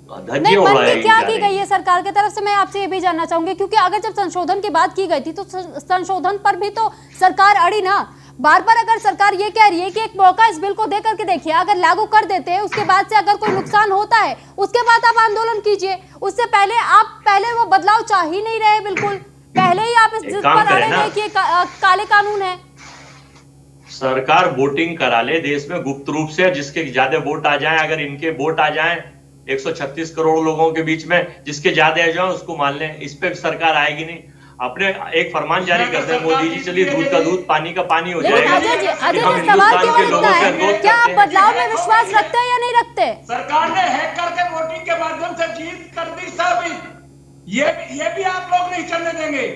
नहीं, मन की क्या की गई है सरकार की तरफ से, मैं आपसे ये भी जानना चाहूंगी, क्योंकि अगर जब संशोधन की बात की गई थी तो संशोधन पर भी तो सरकार अड़ी ना। बार बार अगर सरकार ये कह रही है कि एक मौका इस बिल को दे करके देखिए, अगर लागू कर देते हैं, उसके बाद से अगर कोई नुकसान होता है उसके बाद आप आंदोलन कीजिए, उससे पहले आप पहले वो बदलाव चाह ही नहीं रहे, बिल्कुल पहले ही आप इस जिद पर अड़े रहे कि काले कानून है। सरकार वोटिंग करा ले देश में गुप्त रूप से, जिसके ज्यादा वोट आ जाए, अगर इनके वोट आ जाए 136 करोड़ लोगों के बीच में, जिसके ज्यादा आ जाए उसको मान लें। इस पे सरकार आएगी नहीं। अपने एक फरमान जारी करते हैं मोदी जी, चलिए दूध का दूध, पानी का पानी हो जाएगा। सवाल केवल इतना है, क्या आप बदलाव में विश्वास रखते हैं या नहीं रखते? सरकार ने हैक करके वोटिंग के माध्यम से जीत कर दी साबित, ये भी आप लोग नहीं चलने देंगे।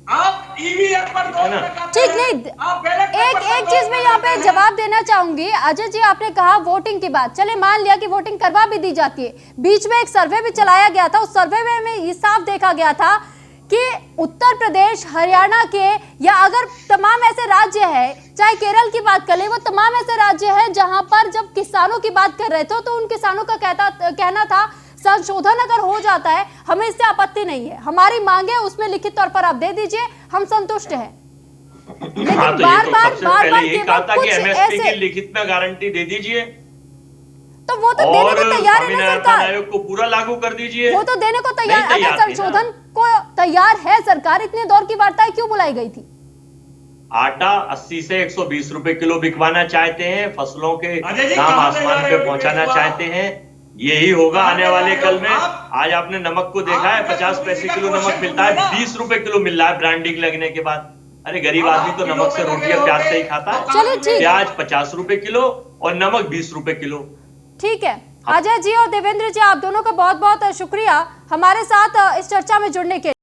आप ईवीएम पर ठीक नहीं। एक चीज में यहाँ पे जवाब देना चाहूंगी अजय जी, आपने कहा वोटिंग की बात, चले मान लिया कि वोटिंग करवा भी दी जाती है, बीच में एक सर्वे भी चलाया गया था, उस सर्वे में ये साफ देखा गया था कि उत्तर प्रदेश, हरियाणा के, या अगर तमाम ऐसे राज्य है, चाहे केरल की बात कर ले, वो तमाम ऐसे राज्य है जहां पर जब किसानों की बात कर रहे थे तो उन किसानों का कहना था संशोधन अगर हो जाता है हमें इससे आपत्ति नहीं है, हमारी मांगे उसमें लिखित तौर पर आप दे दीजिए, हम संतुष्ट हैं। लेकिन हाँ, तो बार बार कुछ ऐसे लिखित में गारंटी दे दीजिए, तो वो तो देने को तैयार है ना सरकार, आयोग को पूरा लागू कर दीजिए, वो तो देने को तैयार। अगर संशोधन को तैयार है सरकार, इतने दौर की वार्ताएं क्यों बुलाई गई थी? आटा 80 से 120 रुपए किलो बिकवाना चाहते हैं, फसलों के दाम आसमान पे पहुंचाना चाहते हैं, यही होगा आने वाले कल में। आज आपने नमक को देखा है, 50 पैसे किलो नमक मिलता है, 20 रुपए किलो मिल रहा है ब्रांडिंग लगने के बाद। अरे गरीब आदमी तो नमक से रोटियां प्याज से ही खाता है। प्याज 50 रुपए किलो और नमक 20 रुपए किलो। ठीक है, अजय जी और देवेंद्र जी, आप दोनों का बहुत बहुत शुक्रिया हमारे साथ इस चर्चा में जुड़ने के लिए।